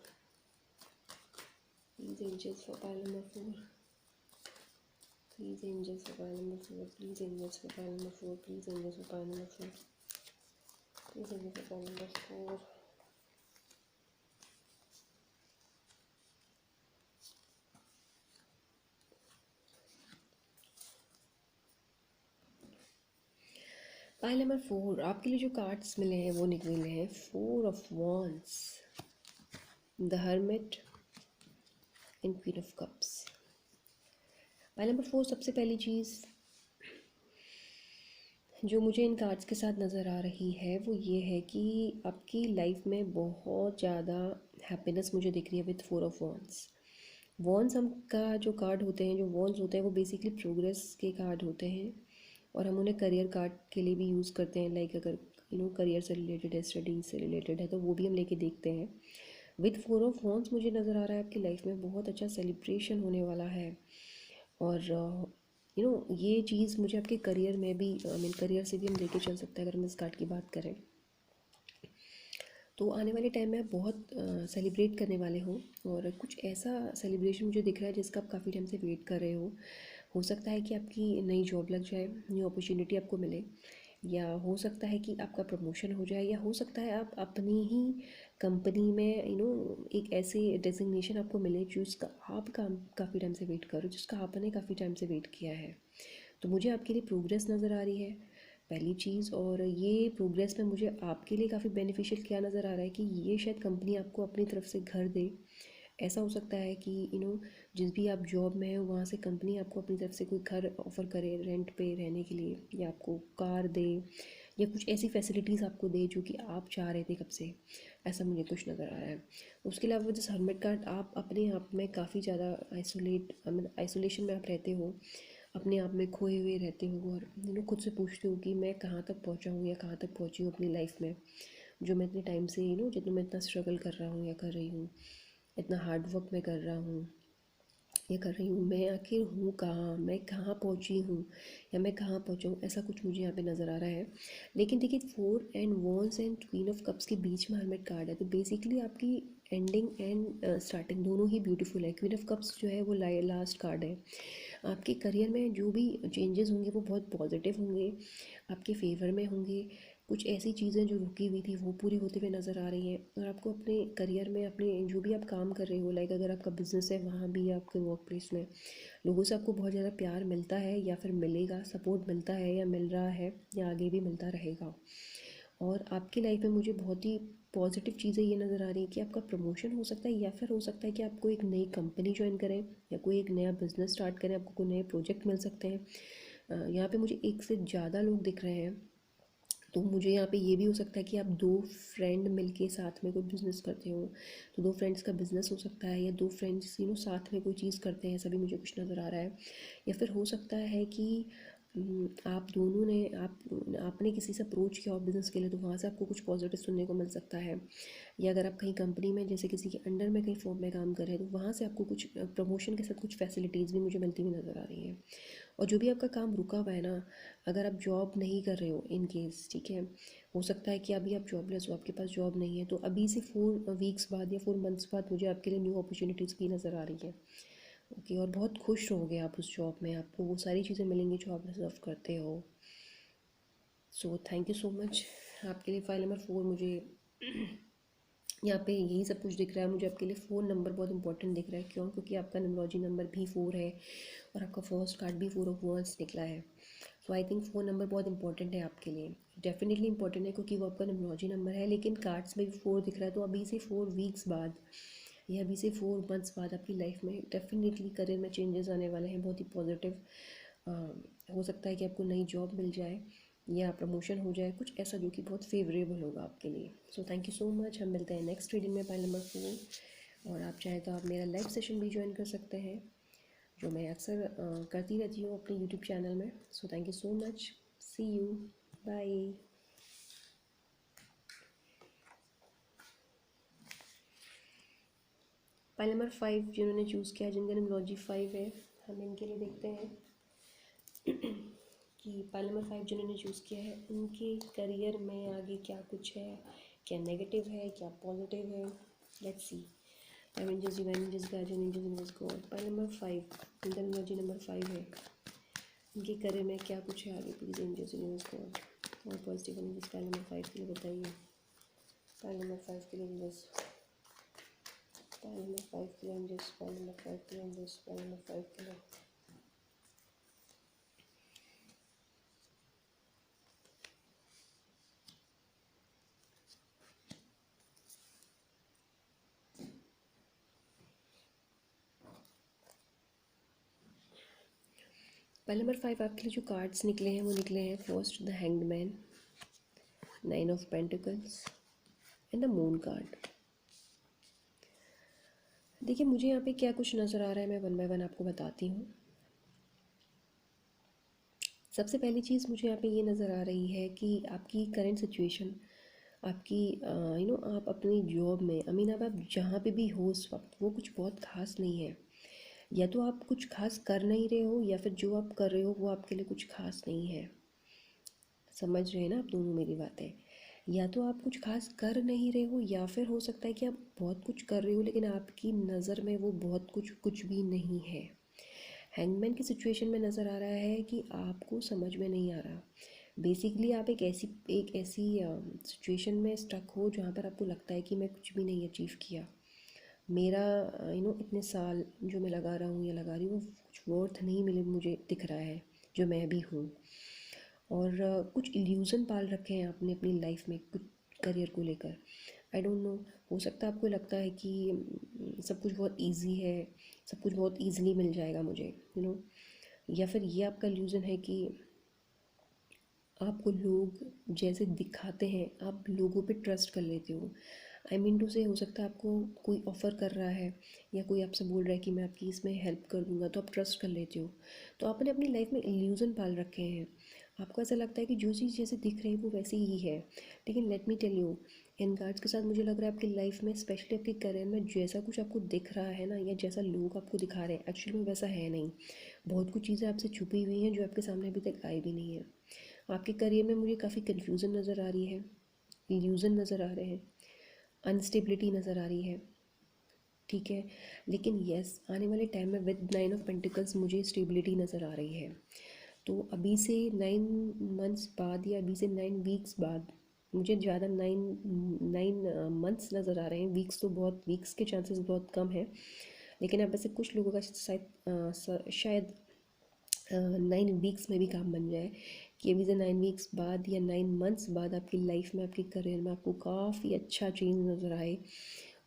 please angels pile number 4, please angels pile number 4, please angels pile number 4, please angels pile number 4, please angels pile number 4। Pile number 4 आपके लिए जो cards मिले हैं वो निकले हैं 4 of wands, the hermit and queen of cups. Pile number 4 सबसे पहली चीज़ जो मुझे इन कार्ड्स के साथ नज़र आ रही है वो ये है कि आपकी लाइफ में बहुत ज़्यादा हैप्पीनेस मुझे दिख रही है विथ 4 ऑफ वॉन्ड्स। वॉन्ड्स हम का जो कार्ड होते हैं, जो वॉन्ड्स होते हैं वो बेसिकली प्रोग्रेस के कार्ड होते हैं और हम उन्हें करियर कार्ड के लिए भी यूज़ करते हैं। लाइक अगर करियर से रिलेटेड है, स्टडीज से रिलेटेड है तो वो भी हम लेके देखते हैं। विथ 4 ऑफ वॉन्ड्स मुझे नज़र आ रहा है आपकी लाइफ में बहुत अच्छा सेलिब्रेशन होने वाला है और ये चीज़ मुझे आपके करियर में भी करियर से भी हम लेके चल सकते हैं। अगर हम इस कार्ड की बात करें तो आने वाले टाइम में आप बहुत सेलिब्रेट करने वाले हो और कुछ ऐसा सेलिब्रेशन मुझे दिख रहा है जिसका आप काफ़ी टाइम से वेट कर रहे हो सकता है कि आपकी नई जॉब लग जाए, न्यू अपॉर्चुनिटी आपको मिले, या हो सकता है कि आपका प्रमोशन हो जाए, या हो सकता है आप अपनी ही कंपनी में एक ऐसे डेजिग्नेशन आपको मिले जिसका आप काफ़ी टाइम से वेट करो, जिसका आपने काफ़ी टाइम से वेट किया है। तो मुझे आपके लिए प्रोग्रेस नज़र आ रही है पहली चीज़, और ये प्रोग्रेस में मुझे आपके लिए काफ़ी बेनिफिशियल क्या नज़र आ रहा है कि ये शायद कंपनी आपको अपनी तरफ से घर दे। ऐसा हो सकता है कि जिस भी आप जॉब में हो वहाँ से कंपनी आपको अपनी तरफ से कोई घर ऑफ़र करे रेंट पे रहने के लिए, या आपको कार दे, या कुछ ऐसी फैसिलिटीज़ आपको दे जो कि आप चाह रहे थे कब से। ऐसा मुझे कुछ नज़र आ रहा है। उसके अलावा जिस हर्मिट कार्ड, आप अपने आप में काफ़ी ज़्यादा आइसोलेशन में आप रहते हो, अपने आप में खोए हुए रहते हो और खुद से पूछते हो कि मैं कहाँ तक पहुँचा हूँ या कहाँ तक पहुँची हूँ अपनी लाइफ में, जो मैं इतने टाइम से जितना मैं इतना स्ट्रगल कर रहा हूँ या कर रही हूँ, इतना हार्ड वर्क मैं कर रहा हूँ ये कर रही हूँ, मैं आखिर हूँ कहाँ, मैं कहाँ पहुँची हूँ या मैं कहाँ पहुँचा हूँ, ऐसा कुछ मुझे यहाँ पे नज़र आ रहा है। लेकिन देखिए 4 and once and queen of cups के बीच में हर्मिट कार्ड है, तो बेसिकली आपकी एंडिंग एंड स्टार्टिंग दोनों ही ब्यूटीफुल है। क्वीन ऑफ कप्स जो है वो लास्ट कार्ड है। आपके करियर में जो भी चेंजेस होंगे वो बहुत पॉजिटिव होंगे, आपके फेवर में होंगे। कुछ ऐसी चीज़ें जो रुकी हुई थी वो पूरी होते हुए नज़र आ रही हैं और आपको अपने करियर में, अपने जो भी आप काम कर रहे हो, लाइक अगर आपका बिजनेस है वहाँ भी, आपके वर्क प्लेस में लोगों से आपको बहुत ज़्यादा प्यार मिलता है या फिर मिलेगा, सपोर्ट मिलता है या मिल रहा है या आगे भी मिलता रहेगा। और आपकी लाइफ में मुझे बहुत ही पॉजिटिव चीज़ें ये नज़र आ रही है कि आपका प्रमोशन हो सकता है, या फिर हो सकता है कि आपको एक नई कंपनी ज्वाइन करें या कोई एक नया बिजनेस स्टार्ट करें, आपको कोई नए प्रोजेक्ट मिल सकते हैं। यहाँ पे मुझे एक से ज़्यादा लोग दिख रहे हैं, तो मुझे यहाँ पे ये भी हो सकता है कि आप दो फ्रेंड मिलके साथ में कोई बिज़नेस करते हो, तो दो फ्रेंड्स का बिज़नेस हो सकता है, या दो फ्रेंड्स साथ में कोई चीज़ करते हैं, ऐसा भी मुझे कुछ नज़र आ रहा है। या फिर हो सकता है कि आप दोनों ने आपने किसी से अप्रोच किया हो बिज़नेस के लिए, तो वहाँ से आपको कुछ पॉजिटिव सुनने को मिल सकता है। या अगर आप कहीं कंपनी में जैसे किसी के अंडर में कहीं फॉर्म में काम कर रहे हैं तो वहाँ से आपको कुछ प्रमोशन के साथ कुछ फैसिलिटीज़ भी मुझे मिलती हुई नज़र आ रही हैं। और जो भी आपका काम रुका हुआ है ना, अगर आप जॉब नहीं कर रहे हो इन केस, ठीक है, हो सकता है कि अभी आप जॉबलेस हो, आपके पास जॉब नहीं है, तो अभी से 4 वीक्स बाद या 4 मंथ्स बाद मुझे आपके लिए न्यू अपॉर्चुनिटीज़ भी नज़र आ रही है। ओके, और बहुत खुश रहोगे आप उस जॉब में, आपको वो सारी चीज़ें मिलेंगी जो आप डिज़र्व करते हो। सो थैंक यू सो मच। आपके लिए फाइल नंबर 4 मुझे यहाँ पे यही सब कुछ दिख रहा है। मुझे आपके लिए फ़ोन नंबर बहुत इंपॉर्टेंट दिख रहा है। क्यों? क्योंकि आपका न्यूमरोलॉजी नंबर भी 4 है और आपका फर्स्ट कार्ड भी 4 ऑफ वॉन्ड्स निकला है। सो आई थिंक फ़ोन नंबर बहुत इंपॉर्टेंट है आपके लिए, डेफिनेटली इंपॉर्टेंट है क्योंकि वो आपका न्यूमरोलॉजी नंबर है। लेकिन कार्ड्स में भी 4 दिख रहा है, तो अभी से 4 वीक्स बाद या अभी से 4 मंथ्स बाद आपकी लाइफ में डेफिनेटली करियर में चेंजेस आने वाले हैं, बहुत ही पॉजिटिव। हो सकता है कि आपको नई जॉब मिल जाए, या प्रमोशन हो जाए, कुछ ऐसा जो कि बहुत फेवरेबल होगा आपके लिए। सो थैंक यू सो मच। हम मिलते हैं नेक्स्ट रीडिंग में, पाइल नंबर 4। और आप चाहे तो आप मेरा लाइव सेशन भी ज्वाइन कर सकते हैं, जो मैं अक्सर करती रहती हूँ अपने यूट्यूब चैनल में। So thank you so much. See you. Bye. Pile number 5 जिन्होंने चूज़ किया, जिनका न्यूमरोलॉजी 5 है, हम इनके लिए देखते हैं कि पाइल नंबर 5 जिन्होंने चूज़ किया है उनके करियर में आगे क्या कुछ है, क्या नेगेटिव है, क्या पॉजिटिव है। Let's see. Avengers, divine angels, guardian angels, universe, God. Pile number 5, जिनका न्यूमरोलॉजी नंबर 5 है, उनके करियर में क्या कुछ है आगे। प्लीज़ एंजल्स, यूनिवर्स, गॉड और पॉजिटिव एनर्जीज पाइल नंबर 5 के लिए बताइए। पाइल नंबर 5 के लिए एंजल्स, पाइल नंबर 5 के लिए एंजल्स, पाइल नंबर 5 के लिए एंजल्स, पाइल नंबर 5 के लिए। पाइल नंबर 5 आपके लिए जो कार्ड्स निकले हैं वो निकले हैं, first the hanged man, 9 of pentacles and the moon card. देखिए मुझे यहाँ पे क्या कुछ नज़र आ रहा है, मैं वन बाय वन आपको बताती हूँ। सबसे पहली चीज़ मुझे यहाँ पे ये नज़र आ रही है कि आपकी करंट सिचुएशन, आपकी आप अपनी जॉब में, आई मीन आप जहाँ पे भी हो उस वक्त, वो कुछ बहुत खास नहीं है। या तो आप कुछ खास कर नहीं रहे हो, या फिर जो आप कर रहे हो वो आपके लिए कुछ खास नहीं है। समझ रहे हैं ना आप दोनों मेरी बातें? या तो आप कुछ खास कर नहीं रहे हो, या फिर हो सकता है कि आप बहुत कुछ कर रहे हो लेकिन आपकी नज़र में वो बहुत कुछ भी नहीं है। हैंगमैन की सिचुएशन में नज़र आ रहा है कि आपको समझ में नहीं आ रहा। बेसिकली आप एक ऐसी सिचुएशन में स्टक हो जहाँ पर आपको लगता है कि मैं कुछ भी नहीं अचीव किया। मेरा इतने साल जो मैं लगा रहा हूँ या लगा रही हूँ, वो कुछ वर्थ नहीं मिले मुझे दिख रहा है जो मैं अभी हूँ। और कुछ इल्यूज़न पाल रखे हैं आपने अपनी लाइफ में कुछ करियर को लेकर। आई डोंट नो, हो सकता है आपको लगता है कि सब कुछ बहुत इजी है, सब कुछ बहुत इजीली मिल जाएगा मुझे, या फिर ये आपका इल्यूज़न है कि आपको लोग जैसे दिखाते हैं आप लोगों पे ट्रस्ट कर लेते हो। आई मीन टू से, हो सकता है आपको कोई ऑफ़र कर रहा है या कोई आपसे बोल रहा है कि मैं आपकी इसमें हेल्प कर दूंगा, तो आप ट्रस्ट कर लेते हो। तो आपने अपनी लाइफ में इल्यूज़न पाल रखे हैं। आपको ऐसा लगता है कि जो चीज़ जैसे दिख रही है वो वैसी ही है। लेकिन लेट मी टेल यू, इन कार्ड्स के साथ मुझे लग रहा है आपकी लाइफ में, स्पेशली आपके करियर में, जैसा कुछ आपको दिख रहा है ना, या जैसा लोग आपको दिखा रहे हैं, एक्चुअली में वैसा है नहीं। बहुत कुछ चीज़ें आपसे छुपी हुई हैं जो आपके सामने अभी तक आई भी नहीं है। आपके करियर में मुझे काफ़ी कन्फ्यूज़न नज़र आ रही है, इल्यूज़न नज़र आ रहे हैं, अनस्टेबिलिटी नज़र आ रही है। ठीक है, लेकिन यस, आने वाले टाइम में विद 9 ऑफ पेंटिकल्स मुझे स्टेबिलिटी नज़र आ रही है। तो अभी से 9 मंथ्स बाद, या अभी से 9 वीक्स बाद, मुझे ज़्यादा 9 मंथ्स नज़र आ रहे हैं। वीक्स तो बहुत, वीक्स के चांसेस बहुत कम है, लेकिन अब वैसे कुछ लोगों का शायद 9 वीक्स में भी काम बन जाए, कि अभी से 9 वीक्स बाद या 9 मंथ्स बाद आपकी लाइफ में, आपके करियर में आपको काफ़ी अच्छा चेंज नज़र आए।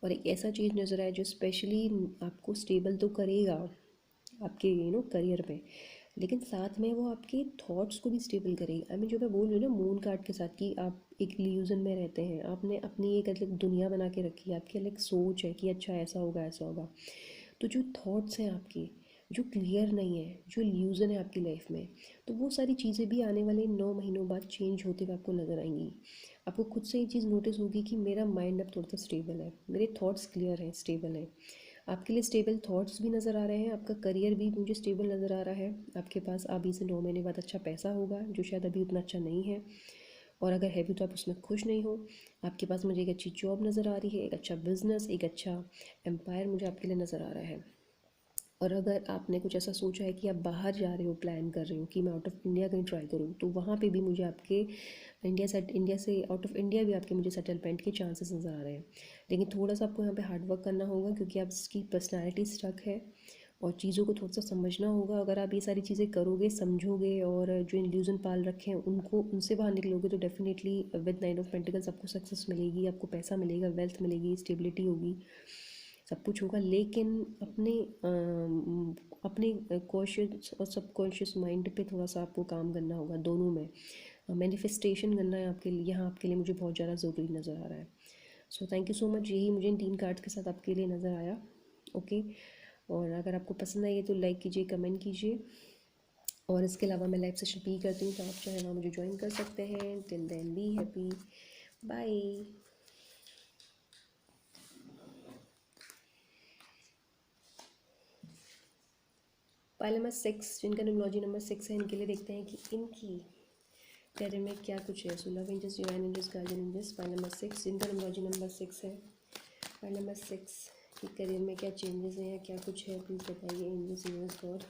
और एक ऐसा चेंज नज़र आए जो स्पेशली आपको स्टेबल तो करेगा आपके करियर में, लेकिन साथ में वो आपके थॉट्स को भी स्टेबल करेगी। आई मीन जो मैं बोल रही हूँ ना मून कार्ड के साथ, कि आप एक इल्यूजन में रहते हैं, आपने अपनी एक अलग दुनिया बना के रखी है, आपकी अलग सोच है कि अच्छा ऐसा होगा ऐसा होगा। तो जो थॉट्स हैं आपके, जो क्लियर नहीं है, जो इल्यूज़न है आपकी लाइफ में, तो वो सारी चीज़ें भी आने वाले 9 महीनों बाद चेंज होते हुए आपको नज़र आएंगी। आपको खुद से ये चीज़ नोटिस होगी कि मेरा माइंड अब थोड़ा सा स्टेबल है, मेरे थॉट्स क्लियर हैं, स्टेबल हैं। आपके लिए स्टेबल थॉट्स भी नज़र आ रहे हैं, आपका करियर भी मुझे स्टेबल नज़र आ रहा है। आपके पास अभी से 9 महीने बाद अच्छा पैसा होगा, जो शायद अभी उतना अच्छा नहीं है, और अगर है भी तो आप उसमें खुश नहीं हो। आपके पास मुझे एक अच्छी जॉब नज़र आ रही है, एक अच्छा बिजनेस, एक अच्छा एम्पायर मुझे आपके लिए नज़र आ रहा है। और अगर आपने कुछ ऐसा सोचा है कि आप बाहर जा रहे हो, प्लान कर रहे हो कि मैं आउट ऑफ इंडिया कहीं ट्राई करूँ, तो वहाँ पे भी मुझे आपके इंडिया से आउट ऑफ इंडिया भी आपके मुझे सेटलमेंट के चांसेस नज़र आ रहे हैं। लेकिन थोड़ा सा आपको यहाँ पे हार्ड वर्क करना होगा, क्योंकि आपकी पर्सनैलिटी स्ट्रक है और चीज़ों को थोड़ा सा समझना होगा। अगर आप ये सारी चीज़ें करोगे, समझोगे, और जो इल्यूजन पाल रखे हैं उनको, उनसे बाहर निकलोगे, तो डेफिनेटली विद 9 ऑफ पेंटिकल्स आपको सक्सेस मिलेगी, आपको पैसा मिलेगा, वेल्थ मिलेगी, स्टेबिलिटी होगी, सब कुछ होगा। लेकिन अपने कॉन्शियस और सबकॉन्शियस माइंड पे थोड़ा सा आपको काम करना होगा, दोनों में। मैनिफेस्टेशन करना है आपके लिए, यहाँ आपके लिए मुझे बहुत ज़्यादा ज़रूरी नज़र आ रहा है। सो थैंक यू सो मच, यही मुझे इन 3 कार्ड्स के साथ आपके लिए नज़र आया। ओके, और अगर आपको पसंद आई है तो लाइक कीजिए, कमेंट कीजिए, और इसके अलावा मैं लाइव सेशन भी करती हूँ, तो आप चाहे वहाँ मुझे ज्वाइन कर सकते हैं। Till then be happy, bye. Pile number 6, जिनका न्यूमरोलॉजी नंबर 6 है, इनके लिए देखते हैं कि इनकी करियर में क्या कुछ है। So love angels, divine angels, guardian angels, pile number 6, जिनका न्यूमरोलॉजी नंबर 6 है, पाइल नंबर 6 कि करियर में क्या चेंजेस हैं या क्या कुछ है, प्लीज़ बताइए। Angels, universe, God,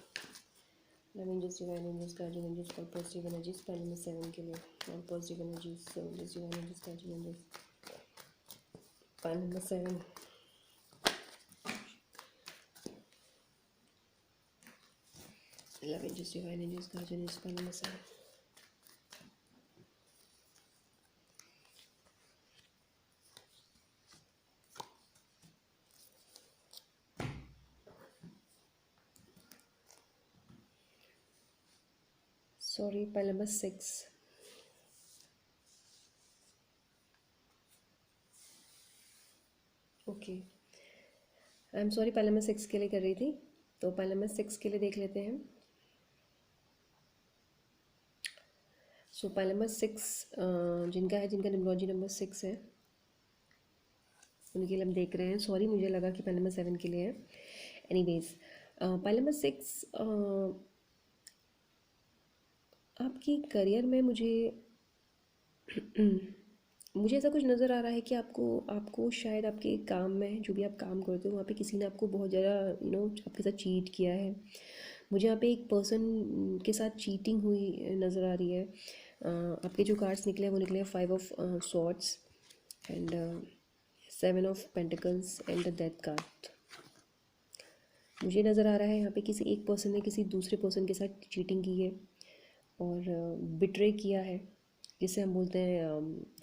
love angels, divine angels, guardian angels, और पॉजिटिव एनर्जीज पाइल नंबर 7 के लिए, और positive energies, angels, divine angels, guardian angels, pile number 7, love angels, divine angels, guardian angels, pile number 7। Sorry, pile number 6, okay, I am sorry, pile number 6 के लिए कर रही थी, तो पाइल नंबर 6 के लिए देख लेते हैं। सो पाइल नंबर 6 जिनका है, जिनका न्यूमरोलॉजी नंबर 6 है, उनके लिए हम देख रहे हैं। सॉरी, मुझे लगा कि पाइल नंबर 7 के लिए है। एनीवेज, पाइल नंबर 6 आपकी करियर में मुझे ऐसा कुछ नज़र आ रहा है कि आपको आपको शायद आपके काम में, जो भी आप काम करते हो वहाँ पे किसी ने आपको बहुत ज़्यादा आपके साथ चीट किया है। मुझे यहाँ पे एक पर्सन के साथ चीटिंग हुई नज़र आ रही है। आपके जो कार्ड्स निकले हैं वो निकले हैं 5 of swords and 7 of pentacles and the death card. मुझे नज़र आ रहा है यहाँ पे किसी एक पर्सन ने किसी दूसरे पर्सन के साथ चीटिंग की है और बिट्रे किया है, जिसे हम बोलते हैं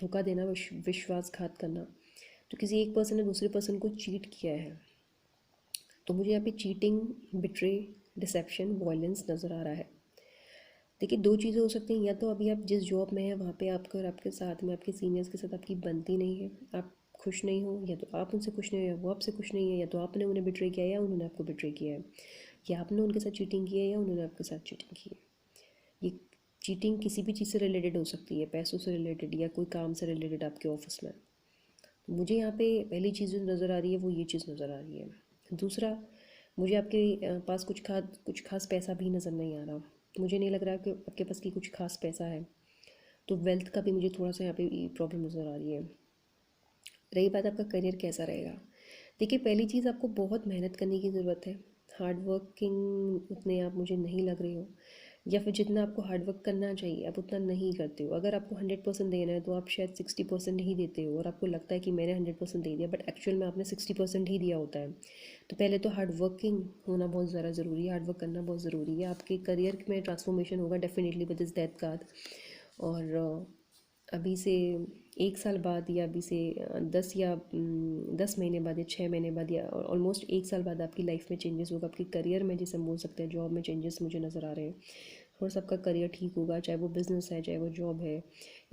धोखा देना, विश्वासघात करना। तो किसी एक पर्सन ने दूसरे पर्सन को चीट किया है। तो मुझे यहाँ पे चीटिंग, बिट्रे, डिसेप्शन, वॉयलेंस नज़र आ रहा है। देखिए, दो चीज़ें हो सकती हैं, या तो अभी आप जिस जॉब में हैं वहाँ पे आपका और आपके साथ में आपके सीनियर्स के साथ आपकी बनती नहीं है, आप खुश नहीं हो, या तो आप उनसे खुश नहीं हो या वो आपसे खुश नहीं है, या तो आपने उन्हें बिट्रे किया है या उन्होंने आपको बिट्रे किया है, या आपने उनके साथ चीटिंग की है या उन्होंने आपके साथ चीटिंग की है। ये चीटिंग किसी भी चीज़ से रिलेटेड हो सकती है, पैसों से रिलेटेड या कोई काम से रिलेटेड आपके ऑफिस में। तो मुझे यहाँ पे पहली चीज़ जो नज़र आ रही है वो ये चीज़ नज़र आ रही है। दूसरा, मुझे आपके पास कुछ खास पैसा भी नज़र नहीं आ रहा। मुझे नहीं लग रहा कि आपके पास की कुछ खास पैसा है। तो वेल्थ का भी मुझे थोड़ा सा यहाँ पे प्रॉब्लम नज़र आ रही है। रही बात आपका करियर कैसा रहेगा, देखिए, पहली चीज़ आपको बहुत मेहनत करने की ज़रूरत है। हार्ड वर्किंग उतने आप मुझे नहीं लग रहे हो, या फिर जितना आपको हार्ड वर्क करना चाहिए आप उतना नहीं करते हो। अगर आपको 100% देना है तो आप शायद 60% ही देते हो, और आपको लगता है कि मैंने 100% दे दिया, बट एक्चुअल में आपने 60% ही दिया होता है। तो पहले तो हार्ड वर्किंग होना बहुत ज़्यादा ज़रूरी है, हार्ड वर्क करना बहुत ज़रूरी है। आपके करियर में ट्रांसफॉर्मेशन होगा definitely with this death card. और अभी से 1 साल बाद, या अभी से 10 महीने बाद, या 6 महीने बाद, या ऑलमोस्ट 1 साल बाद आपकी लाइफ में चेंजेस होगा। आपकी करियर में, जिसे हम बोल सकते हैं, जॉब में चेंजेस मुझे नज़र आ रहे हैं। थोड़ा सा आपका करियर ठीक होगा, चाहे वो बिज़नेस है, चाहे वो जॉब है,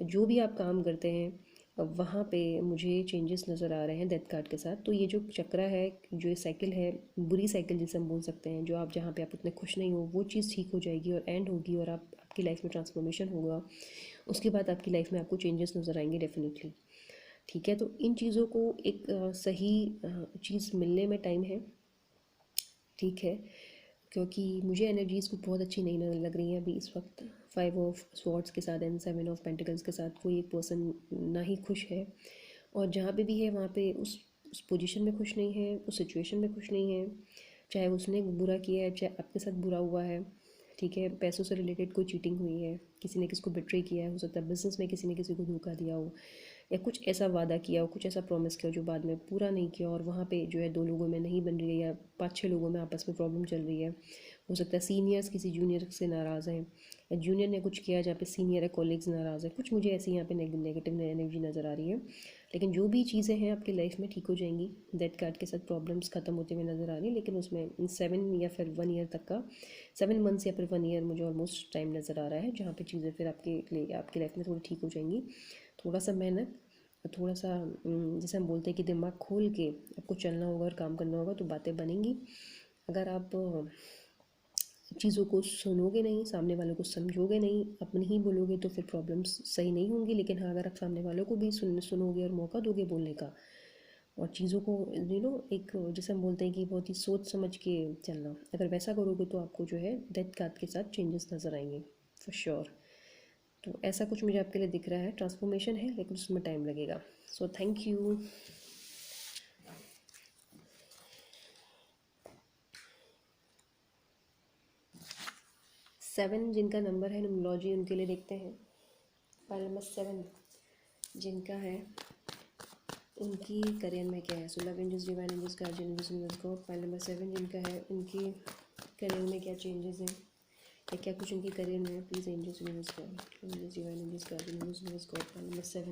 जो भी आप काम करते हैं, वहाँ पे मुझे चेंजेस नज़र आ रहे हैं डेथ कार्ड के साथ। तो ये जो चक्र है, जो ये साइकिल है, बुरी साइकिल जिसे हम बोल सकते हैं, जो आप जहाँ पे आप उतने खुश नहीं हो, वो चीज़ ठीक हो जाएगी और एंड होगी, और आपकी लाइफ में ट्रांसफॉर्मेशन होगा। उसके बाद आपकी लाइफ में आपको चेंजेस नज़र आएंगे डेफिनेटली। ठीक है, तो इन चीज़ों को एक सही चीज़ मिलने में टाइम है। ठीक है, क्योंकि मुझे एनर्जीज़ को बहुत अच्छी नहीं लग रही हैं अभी इस वक्त। 5 ऑफ स्वॉर्ड्स के साथ एंड 7 ऑफ पेंटिकल्स के साथ कोई एक पर्सन ना ही खुश है, और जहाँ पे भी है वहाँ पे उस पोजीशन में खुश नहीं है, उस सिचुएशन में खुश नहीं है। चाहे उसने बुरा किया है, चाहे आपके साथ बुरा हुआ है। ठीक है, पैसों से रिलेटेड कोई चीटिंग हुई है, किसी ने किसी को बिट्रे किया है, हो सकता है बिजनेस में किसी ने किसी को धोखा दिया हो, या कुछ ऐसा वादा किया हो, कुछ ऐसा प्रॉमिस किया हो जो बाद में पूरा नहीं किया, और वहाँ पे जो है 2 लोगों में नहीं बन रही है, या 5-6 लोगों में आपस में प्रॉब्लम चल रही है। हो सकता है सीनियर्स किसी जूनियर से नाराज़ हैं, या जूनियर ने कुछ किया जहाँ पे सीनियर है कॉलेग्स नाराज़ हैं, कुछ मुझे ऐसी यहाँ पे नेगेटिव एनर्जी नज़र आ रही है। लेकिन जो भी चीज़ें हैं आपकी लाइफ में ठीक हो जाएंगी। डेथ कार्ड के साथ प्रॉब्लम्स ख़त्म होते हुए नज़र आ रही है, लेकिन उसमें 7 या फिर 1 ईयर तक का, 7 मंथ्स या फिर 1 ईयर मुझे ऑलमोस्ट टाइम नज़र आ रहा है, जहाँ पे चीज़ें फिर आपकी लाइफ में थोड़ी ठीक हो जाएंगी। थोड़ा सा मेहनत, थोड़ा सा जैसे हम बोलते हैं कि दिमाग खोल के आपको चलना होगा और काम करना होगा, तो बातें बनेंगी। अगर आप चीज़ों को सुनोगे नहीं, सामने वालों को समझोगे नहीं, अपनी ही बोलोगे, तो फिर प्रॉब्लम्स सही नहीं होंगी। लेकिन हाँ, अगर आप सामने वालों को भी सुनोगे और मौका दोगे बोलने का, और चीज़ों को एक जैसे हम बोलते हैं कि बहुत ही सोच समझ के चलना, अगर वैसा करोगे तो आपको जो है डेथ कार्ड के साथ चेंजेस नज़र आएंगे फॉर श्योर। तो ऐसा कुछ मुझे आपके लिए दिख रहा है, ट्रांसफॉर्मेशन है, लेकिन उसमें टाइम लगेगा। सो थैंक यू। 7 जिनका नंबर है न्यूमरोलॉजी, उनके लिए देखते हैं। फाइल नंबर 7 जिनका है, उनकी करियर में क्या है। So love angels, divine angels, guardian angels, universe God. Pile number 7 जिनका है, उनकी करियर में क्या चेंजेस हैं, या क्या कुछ उनकी करियर में है। Please angels, universe God, angels, divine angels, guardian angels, universe God. Pile number 7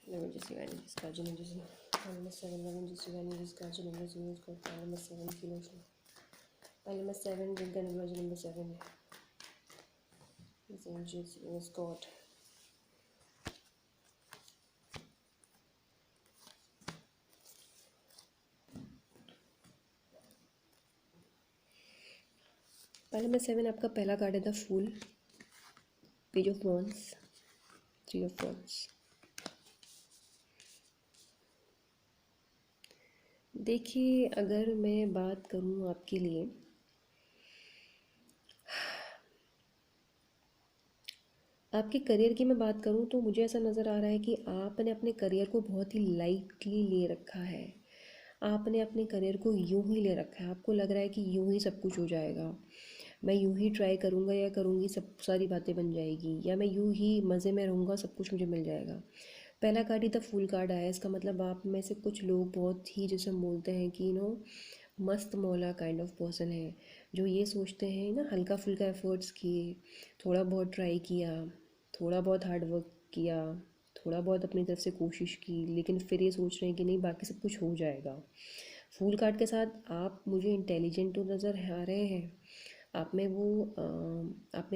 love angels, divine angels, guardian angels. Pile number 7 love angels, divine angels, guardian angels, universe God. Pile number 7 की lotion. File number 7 जिनका numerology number 7 है, please angels, universe God. Pile number 7 आपका पहला card है the fool, page of wands, 3 of wands. देखिए, अगर मैं बात करूँ आपके लिए, आपके करियर की मैं बात करूँ, तो मुझे ऐसा नज़र आ रहा है कि आपने अपने करियर को बहुत ही लाइटली ले रखा है। आपने अपने करियर को यूं ही ले रखा है, आपको लग रहा है कि यूं ही सब कुछ हो जाएगा, मैं यूं ही ट्राई करूँगा या करूँगी, सब सारी बातें बन जाएगी, या मैं यूं ही मज़े में रहूँगा, सब कुछ मुझे मिल जाएगा। पहला कार्ड ही द फूल कार्ड आया, इसका मतलब आप में से कुछ लोग बहुत ही, जैसे हम बोलते हैं कि मस्त मौला काइंड ऑफ पर्सन है, जो ये सोचते हैं ना, हल्का फुल्का एफर्ट्स किए, थोड़ा बहुत ट्राई किया, थोड़ा बहुत हार्ड वर्क किया, थोड़ा बहुत अपनी तरफ से कोशिश की, लेकिन फिर ये सोच रहे हैं कि नहीं, बाकी सब कुछ हो जाएगा। फूल कार्ड के साथ आप मुझे इंटेलिजेंट तो नज़र आ रहे हैं, आप में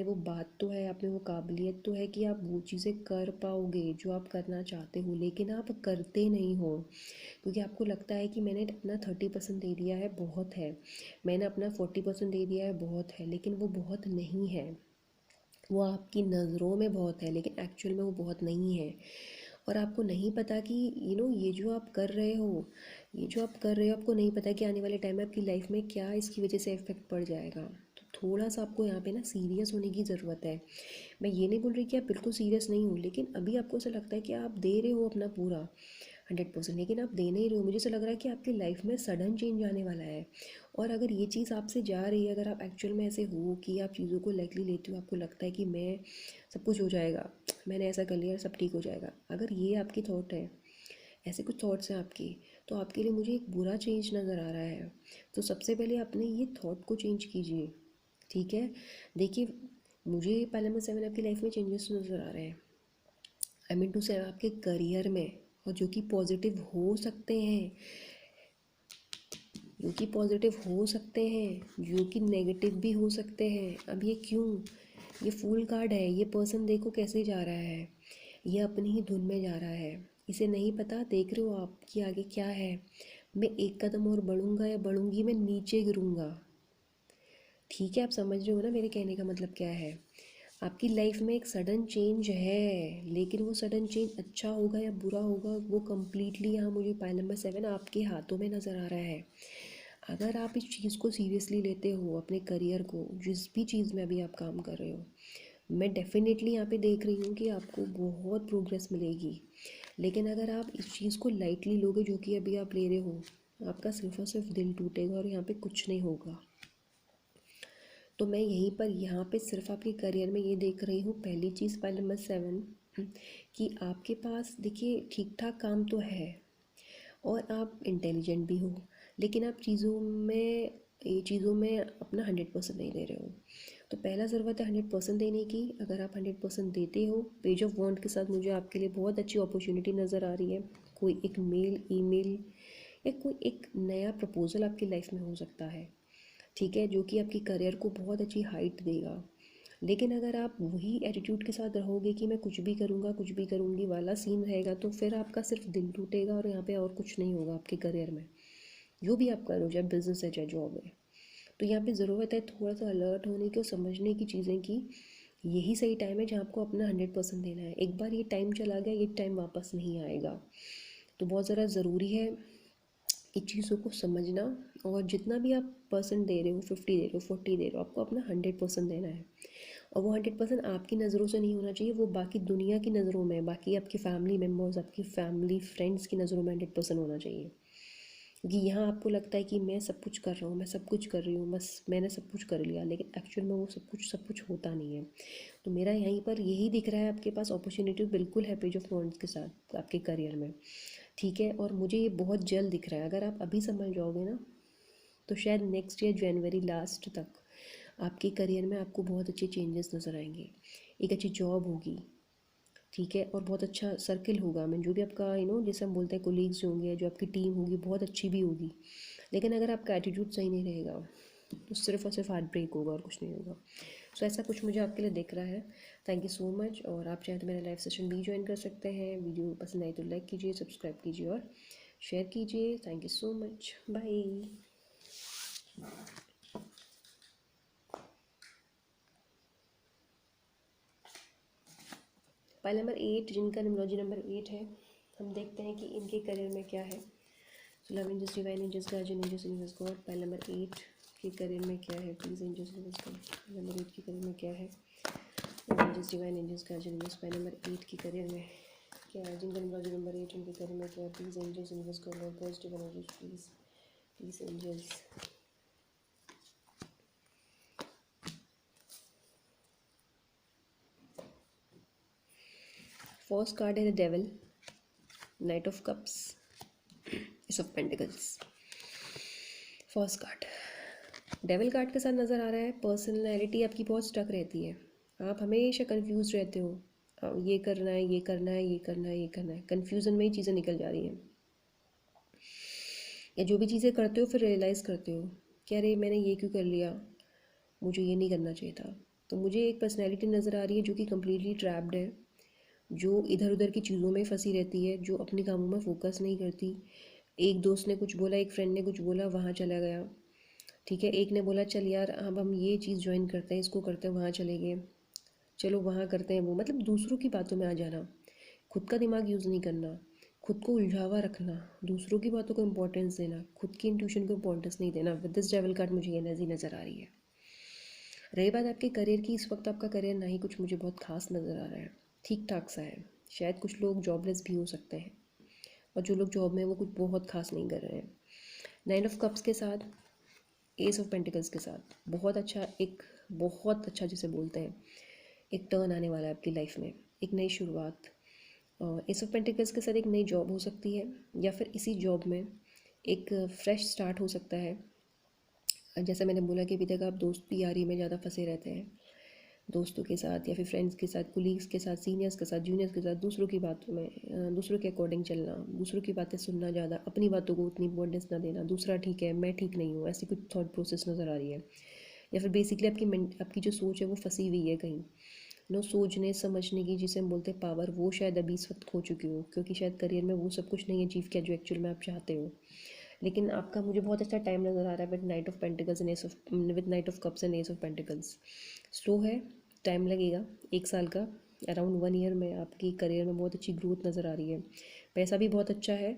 वो बात तो है, आप में वो काबिलियत तो है कि आप वो चीज़ें कर पाओगे जो आप करना चाहते हो, लेकिन आप करते नहीं हो, क्योंकि आपको लगता है कि मैंने अपना 30% दे दिया है, बहुत है, मैंने अपना 40% दे दिया है, बहुत है, लेकिन वो बहुत नहीं है। वो आपकी नज़रों में बहुत है, लेकिन एक्चुअल में वो बहुत नहीं है। और आपको नहीं पता कि ये जो आप कर रहे हो, आपको नहीं पता कि आने वाले टाइम में आपकी लाइफ में क्या इसकी वजह से इफ़ेक्ट पड़ जाएगा। तो थोड़ा सा आपको यहाँ पे ना सीरियस होने की ज़रूरत है। मैं ये नहीं बोल रही कि आप बिल्कुल सीरियस नहीं हो, लेकिन अभी आपको ऐसा लगता है कि आप दे रहे हो अपना पूरा 100%, लेकिन आप दे नहीं रहे हो। मुझे ऐसा लग रहा है कि आपकी लाइफ में सडन चेंज आने वाला है, और अगर ये चीज़ आपसे जा रही है, अगर आप एक्चुअल में ऐसे हो कि आप चीज़ों को लाइटली लेते हो, आपको लगता है कि मैं सब कुछ हो जाएगा, मैंने ऐसा कर लिया, सब ठीक हो जाएगा, अगर ये आपकी थॉट है, ऐसे कुछ थॉट्स हैं आपकी, तो आपके लिए मुझे एक बुरा चेंज नज़र आ रहा है। तो सबसे पहले अपने ये थॉट को चेंज कीजिए, ठीक है। देखिए, मुझे पहले में 7 आपकी लाइफ में चेंजेस नज़र आ रहे हैं, आई मीन टू से आपके करियर में, और जो कि पॉजिटिव हो सकते हैं, जो कि पॉजिटिव हो सकते हैं, जो कि नेगेटिव भी हो सकते हैं। अब ये क्यों, ये फूल कार्ड है, ये पर्सन देखो कैसे जा रहा है, ये अपनी ही धुन में जा रहा है, इसे नहीं पता, देख रहे हो आप कि आगे क्या है, मैं एक कदम और बढ़ूंगा या बढ़ूंगी, मैं नीचे गिरूंगा। ठीक है, आप समझ रहे हो ना मेरे कहने का मतलब क्या है। आपकी लाइफ में एक सडन चेंज है, लेकिन वो सडन चेंज अच्छा होगा या बुरा होगा, वो कम्प्लीटली यहाँ मुझे पाइल नंबर 7 आपके हाथों में नज़र आ रहा है। अगर आप इस चीज़ को सीरियसली लेते हो, अपने करियर को, जिस भी चीज़ में अभी आप काम कर रहे हो, मैं डेफिनेटली यहाँ पे देख रही हूँ कि आपको बहुत प्रोग्रेस मिलेगी। लेकिन अगर आप इस चीज़ को लाइटली लोगे, जो कि अभी आप ले रहे हो, आपका सिर्फ और सिर्फ दिल टूटेगा और यहाँ पे कुछ नहीं होगा। तो मैं यहीं पर यहाँ पे सिर्फ आपके करियर में ये देख रही हूँ, पहली चीज़ पाइल नंबर 7, कि आपके पास देखिए ठीक ठाक काम तो है, और आप इंटेलिजेंट भी हो, लेकिन आप चीज़ों में ये चीज़ों में अपना 100% नहीं दे रहे हो। तो पहला ज़रूरत है 100% देने की। अगर आप 100% देते हो, पेज ऑफ वॉन्ड के साथ मुझे आपके लिए बहुत अच्छी अपॉर्चुनिटी नज़र आ रही है। कोई एक मेल, ईमेल या कोई एक नया प्रपोज़ल आपकी लाइफ में हो सकता है, ठीक है, जो कि आपकी करियर को बहुत अच्छी हाइट देगा। लेकिन अगर आप वही एटीट्यूड के साथ रहोगे कि मैं कुछ भी करूँगा, कुछ भी करूँगी वाला सीन रहेगा, तो फिर आपका सिर्फ दिल टूटेगा और यहाँ पे और कुछ नहीं होगा आपके करियर में। जो भी आप करो, चाहे बिजनेस है चाहे जॉब है, तो यहाँ पे ज़रूरत है थोड़ा सा अलर्ट होने की और समझने की चीज़ें की यही सही टाइम है जहाँ आपको अपना 100% देना है। एक बार ये टाइम चला गया, ये टाइम वापस नहीं आएगा। तो बहुत ज़्यादा ज़रूरी है इन चीज़ों को समझना। और जितना भी आप परसेंट दे रहे हो, 50 दे रहे हो, 40 दे रहे हो, आपको अपना 100% देना है। और वो 100% आपकी नज़रों से नहीं होना चाहिए, वो बाकी दुनिया की नज़रों में, बाकी आपकी फैमिली मेम्बर्स, आपकी फैमिली फ्रेंड्स की नज़रों में 100% होना चाहिए। क्योंकि यहाँ आपको लगता है कि मैं सब कुछ कर रहा हूँ, मैं सब कुछ कर रही हूँ, बस मैंने सब कुछ कर लिया, लेकिन एक्चुअल में वो सब कुछ होता नहीं है। तो मेरा यहीं पर यही दिख रहा है, आपके पास अपॉर्चुनिटी बिल्कुल है पेज ऑफ वॉन्ड्स के साथ आपके करियर में, ठीक है। और मुझे ये बहुत जल्द दिख रहा है, अगर आप अभी समझ जाओगे ना, तो शायद नेक्स्ट ईयर जनवरी लास्ट तक आपके करियर में आपको बहुत अच्छे चेंजेस नज़र आएंगे। एक अच्छी जॉब होगी, ठीक है, और बहुत अच्छा सर्किल होगा। मैं जो भी आपका जैसे हम बोलते हैं कोलीग्स होंगे, जो आपकी टीम होगी बहुत अच्छी भी होगी। लेकिन अगर आपका एटीट्यूड सही नहीं रहेगा तो सिर्फ और सिर्फ हार्ट ब्रेक होगा और कुछ नहीं होगा। सो ऐसा कुछ मुझे आपके लिए दिख रहा है। Thank you so much. और आप चाहें तो मेरा लाइव सेशन भी ज्वाइन कर सकते हैं। वीडियो पसंद आई तो लाइक कीजिए, सब्सक्राइब कीजिए और शेयर कीजिए। Thank you so much, bye. Pile number 8, जिनका न्यूमरोलॉजी नंबर 8 है, हम देखते हैं कि इनके करियर में क्या है। So love angels, divine angels, guardian angels, universe God, pile number 8 के करियर में क्या है, please angels universe God. Pile number 8 के करियर में क्या है, angels, divine angels, guardian angels, pile number 8 के करियर में क्या है, जिनका न्यूमरोलॉजी नंबर 8 उनके करियर में क्या है, please angels universe God, lord positive energies, please please angels. First card है the devil, knight of cups, ace of pentacles. First card devil card के साथ नज़र आ रहा है, पर्सनैलिटी आपकी बहुत स्टक रहती है, आप हमेशा कंफ्यूज रहते हो। ये करना है, ये करना है, ये करना है, ये करना है, कन्फ्यूज़न में ही चीज़ें निकल जा रही हैं। या जो भी चीज़ें करते हो फिर रियलाइज़ करते हो कि अरे मैंने ये क्यों कर लिया, मुझे ये नहीं करना चाहिए था। तो मुझे एक पर्सनैलिटी नज़र आ रही है जो कि कम्प्लीटली ट्रैप्ड है, जो इधर उधर की चीज़ों में फंसी रहती है, जो अपने कामों में फोकस नहीं करती। एक दोस्त ने कुछ बोला, एक फ्रेंड ने कुछ बोला, वहाँ चला गया, ठीक है। एक ने बोला चल यार अब हम ये चीज़ ज्वाइन करते हैं, इसको करते हैं, वहाँ चले गए, चलो वहाँ करते हैं वो, मतलब दूसरों की बातों में आ जाना, खुद का दिमाग यूज़ नहीं करना, खुद को उलझावा रखना, दूसरों की बातों को इंपॉर्टेंस देना, खुद की इंट्यूशन को इंपॉर्टेंस नहीं देना। विद दिस डेविल कार्ड मुझे एनर्जी नज़र आ रही है। रही बात आपके करियर की, इस वक्त आपका करियर ना ही कुछ मुझे बहुत खास नज़र आ रहा है, ठीक ठाक सा है। शायद कुछ लोग जॉबलेस भी हो सकते हैं, और जो लोग जॉब में हैं वो कुछ बहुत खास नहीं कर रहे हैं। 9 ऑफ कप्स के साथ, एस ऑफ पेंटिकल्स के साथ बहुत अच्छा, एक बहुत अच्छा जिसे बोलते हैं एक टर्न आने वाला है आपकी लाइफ में, एक नई शुरुआत। एस ऑफ पेंटिकल्स के साथ एक नई जॉब हो सकती है, या फिर इसी जॉब में एक फ्रेश स्टार्ट हो सकता है। जैसा मैंने बोला कि अभी तक आप दोस्ती यारी में ज़्यादा फंसे रहते हैं, दोस्तों के साथ या फिर फ्रेंड्स के साथ, कुलीग्स के साथ, सीनियर्स के साथ, जूनियर्स के साथ, दूसरों की बातों में, दूसरों के अकॉर्डिंग चलना, दूसरों की बातें सुनना ज़्यादा, अपनी बातों को उतनी इम्पोर्टेंस ना देना, दूसरा ठीक है मैं ठीक नहीं हूँ, ऐसी कुछ थॉट प्रोसेस नज़र आ रही है। या फिर बेसिकली आपकी जो सोच है वो फंसी हुई है कहीं, सोचने समझने की जिसे हम बोलते हैं पावर, वो शायद अभी इस वक्त खो चुकी हो, क्योंकि शायद करियर में वो सब कुछ नहीं अचीव किया जो एक्चुअल में आप चाहते हो। लेकिन आपका मुझे बहुत अच्छा टाइम नज़र आ रहा है with night of pentacles and S of, with night of cups and S of pentacles. Slow है, टाइम लगेगा, 1 साल का, अराउंड 1 ईयर में आपकी करियर में बहुत अच्छी ग्रोथ नज़र आ रही है। पैसा भी बहुत अच्छा है,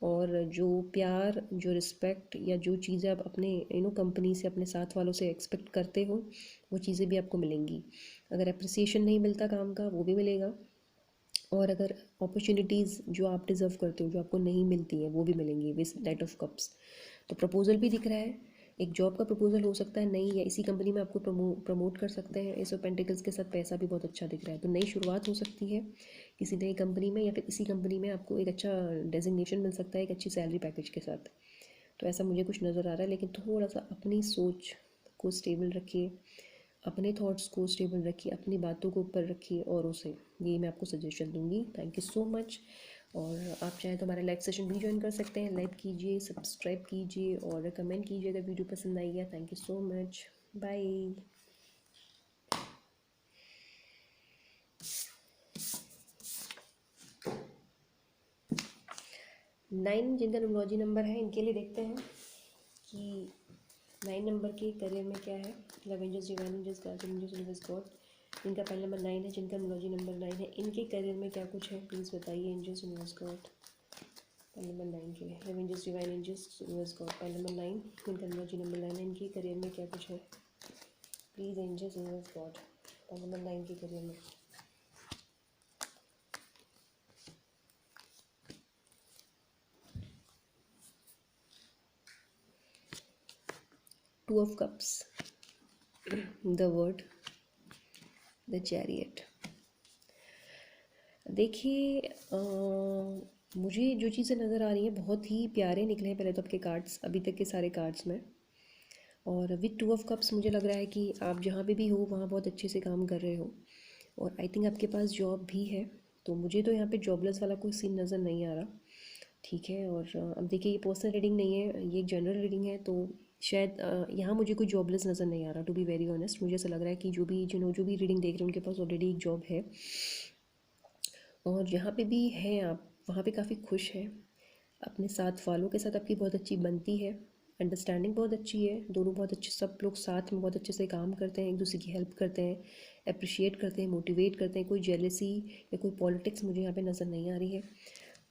और जो प्यार, जो रिस्पेक्ट, या जो चीज़ें आप अपने कंपनी से, अपने साथ वालों से एक्सपेक्ट करते हो, वो चीज़ें भी आपको मिलेंगी। अगर अप्रिसिएशन नहीं मिलता काम का, वो भी मिलेगा। और अगर अपॉर्चुनिटीज़ जो आप डिज़र्व करते हो, जो आपको नहीं मिलती हैं, वो भी मिलेंगी विद नाइट ऑफ कप्स। तो प्रपोजल भी दिख रहा है, एक जॉब का प्रपोजल हो सकता है नई, या इसी कंपनी में आपको प्रमोट कर सकते हैं। एस ऑफ पेंटिकल्स के साथ पैसा भी बहुत अच्छा दिख रहा है, तो नई शुरुआत हो सकती है किसी नई कंपनी में, या फिर इसी कंपनी में आपको एक अच्छा डेजिग्नेशन मिल सकता है एक अच्छी सैलरी पैकेज के साथ। तो ऐसा मुझे कुछ नज़र आ रहा है। लेकिन थोड़ा सा अपनी सोच को स्टेबल रखिए, अपने थॉट्स को स्टेबल रखिए, अपनी बातों को ऊपर रखिए और उसे, यही मैं आपको सजेशन दूंगी। Thank you so much. और आप चाहें तो हमारा लाइव सेशन भी ज्वाइन कर सकते हैं। लाइक कीजिए, सब्सक्राइब कीजिए और कमेंट कीजिए अगर वीडियो पसंद आई है। Thank you so much. Bye. 9 जिनका न्यूमरोलॉजी नंबर है इनके लिए देखते हैं कि 9 नंबर के करियर में क्या है। Love angels, divine angels, guardian angels, universe, God. इनका पहला नंबर 9 है, जिनका न्यूमरोलॉजी नंबर 9 है, इनके करियर में क्या कुछ है प्लीज़ बताइए। Angels, universe, God. पहले नंबर 9 के लिए love angels, divine angels, universe, God. पहले नंबर 9, इनका न्यूमरोलॉजी नंबर 9 है, इनके करियर में क्या कुछ है प्लीज़। Angels, universe, God. पहले नंबर 9 के करियर में। Two of cups, the world, the chariot. देखिए मुझे जो चीज़ें नज़र आ रही हैं बहुत ही प्यारे निकले हैं पहले तो आपके कार्ड्स, अभी तक के सारे कार्ड्स में। और विथ टू ऑफ कप्स मुझे लग रहा है कि आप जहाँ पे भी हो वहाँ बहुत अच्छे से काम कर रहे हो और आई थिंक आपके पास जॉब भी है। तो मुझे तो यहाँ पे जॉबलेस वाला कोई सीन नज़र नहीं आ रहा। ठीक है। और अब देखिए ये पर्सनल रीडिंग नहीं है, ये जनरल रीडिंग है। तो शायद यहाँ मुझे कोई जॉबलेस नज़र नहीं आ रहा। टू बी वेरी ऑनेस्ट मुझे ऐसा लग रहा है कि जो भी रीडिंग देख रहे हैं उनके पास ऑलरेडी एक जॉब है और जहाँ पे भी हैं आप वहाँ पे काफ़ी खुश हैं। अपने साथ वालों के साथ आपकी बहुत अच्छी बनती है, अंडरस्टैंडिंग बहुत अच्छी है। दोनों बहुत अच्छे, सब लोग साथ में बहुत अच्छे से काम करते हैं, एक दूसरे की हेल्प करते हैं, अप्रिशिएट करते हैं, मोटिवेट करते हैं। कोई जेलसी या कोई पॉलिटिक्स मुझे यहाँ पे नज़र नहीं आ रही है।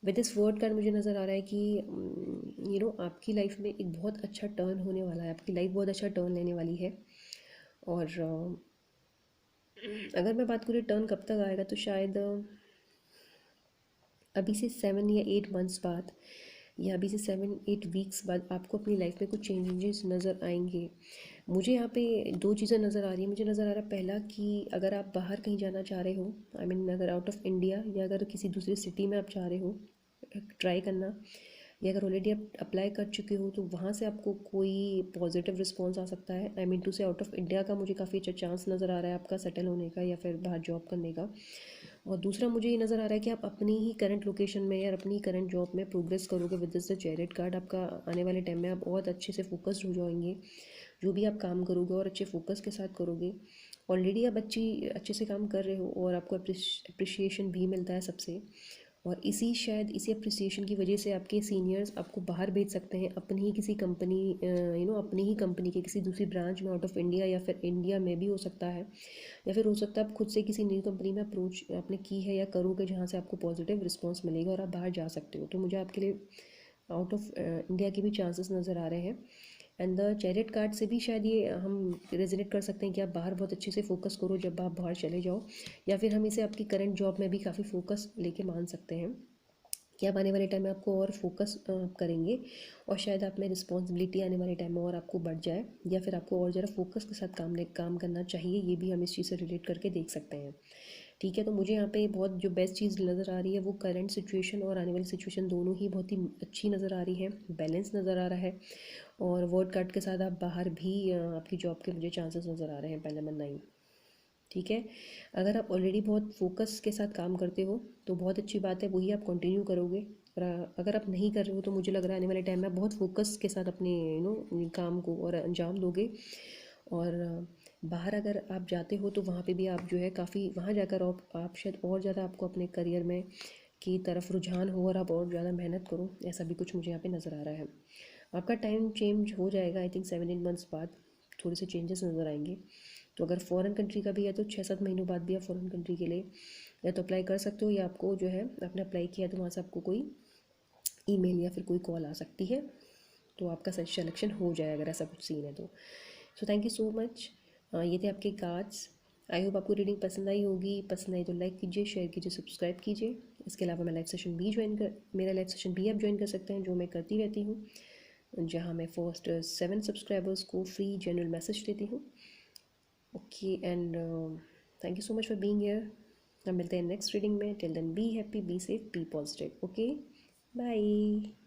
विद दिस वर्ड कार्ड मुझे नज़र आ रहा है कि आपकी लाइफ में एक बहुत अच्छा टर्न होने वाला है, आपकी लाइफ बहुत अच्छा टर्न लेने वाली है। और अगर मैं बात करूँ टर्न कब तक आएगा तो शायद अभी से 7 या 8 मंथ्स बाद या अभी से 7-8 वीक्स बाद आपको अपनी लाइफ में कुछ चेंजेस नज़र आएंगे। मुझे यहाँ पे दो चीज़ें नज़र आ रही हैं। मुझे नज़र आ रहा है पहला कि अगर आप बाहर कहीं जाना चाह रहे हो, आई मीन अगर आउट ऑफ इंडिया या अगर किसी दूसरी सिटी में आप चाह रहे हो ट्राई करना, या अगर ऑलरेडी आप अप्लाई कर चुके हो तो वहाँ से आपको कोई पॉजिटिव रिस्पॉन्स आ सकता है। आई मीन टू से आउट ऑफ इंडिया का मुझे काफ़ी अच्छा चांस नज़र आ रहा है आपका सेटल होने का या फिर बाहर जॉब करने का। और दूसरा मुझे ये नज़र आ रहा है कि आप अपनी ही करंट लोकेशन में या अपनी करंट जॉब में प्रोग्रेस करोगे with this the chariot card. आपका आने वाले टाइम में आप बहुत अच्छे से फोकस्ड हो जाएंगे, जो भी आप काम करोगे और अच्छे फोकस के साथ करोगे। ऑलरेडी आप अच्छे से काम कर रहे हो और आपको अप्रिशिएशन भी मिलता है सबसे। और शायद इसी अप्रिसिएशन की वजह से आपके सीनियर्स आपको बाहर भेज सकते हैं अपनी ही किसी कंपनी, अपनी ही कंपनी के किसी दूसरी ब्रांच में आउट ऑफ इंडिया या फिर इंडिया में भी हो सकता है। या फिर हो सकता है आप खुद से किसी न्यू कंपनी में अप्रोच आपने की है या करोगे जहाँ से आपको पॉजिटिव रिस्पॉन्स मिलेगा और आप बाहर जा सकते हो। तो मुझे आपके लिए आउट ऑफ इंडिया के भी चांसेस नज़र आ रहे हैं। एंड द चैरियट कार्ड से भी शायद ये हम रेजोनेट कर सकते हैं कि आप बाहर बहुत अच्छे से फोकस करो जब आप बाहर चले जाओ, या फिर हम इसे आपकी करंट जॉब में भी काफ़ी फोकस लेके मान सकते हैं कि आप आने वाले टाइम में आपको और फोकस करेंगे और शायद आप में रिस्पॉन्सिबिलिटी आने वाले टाइम में और आपको बढ़ जाए, या फिर आपको और ज़रा फोकस के साथ काम करना चाहिए। ये भी हम इस चीज़ से रिलेट करके देख सकते हैं। ठीक है। तो मुझे यहाँ पे बहुत जो बेस्ट चीज़ नज़र आ रही है वो करंट सिचुएशन और आने वाली सिचुएशन दोनों ही बहुत ही अच्छी नज़र आ रही है, बैलेंस नज़र आ रहा है। और वर्ड कार्ड के साथ आप बाहर भी आपकी जॉब के मुझे चांसेस नज़र आ रहे हैं पहले नंबर 9। ठीक है। अगर आप ऑलरेडी बहुत फोकस के साथ काम करते हो तो बहुत अच्छी बात है, वही आप कंटिन्यू करोगे। और अगर आप नहीं कर रहे हो तो मुझे लग रहा है आने वाले टाइम में आप बहुत फोकस के साथ अपने काम को और अंजाम दोगे। और बाहर अगर आप जाते हो तो वहाँ पे भी आप जो है काफ़ी वहाँ जाकर आप शायद और ज़्यादा आपको अपने करियर में की तरफ रुझान हो और आप और ज़्यादा मेहनत करो, ऐसा भी कुछ मुझे यहाँ पे नज़र आ रहा है। आपका टाइम चेंज हो जाएगा आई थिंक 7-8 मंथ्स बाद, थोड़े से चेंजेस नज़र आएंगे। तो अगर फ़ॉरेन कंट्री का भी है तो 6-7 महीनों बाद भी आप फ़ॉरेन कंट्री के लिए या तो अप्लाई कर सकते हो, या आपको जो है आपने अप्लाई किया तो वहाँ से आपको कोई ईमेल या फिर कोई कॉल आ सकती है, तो आपका सिलेक्शन हो जाए अगर ऐसा कुछ सीन है तो। सो थैंक यू सो मच। ये थे आपके कार्ड्स। आई होप आपको रीडिंग पसंद आई होगी। पसंद आई तो लाइक कीजिए, शेयर कीजिए, सब्सक्राइब कीजिए। इसके अलावा मैं लाइव सेशन भी मेरा लाइव सेशन भी आप ज्वाइन कर सकते हैं जो मैं करती रहती हूँ, जहाँ मैं फर्स्ट 7 सब्सक्राइबर्स को फ्री जनरल मैसेज देती हूँ। Okay and thank you so much for being here. हम मिलते हैं नेक्स्ट रीडिंग में। Till then be happy, be safe, be positive. Okay, bye.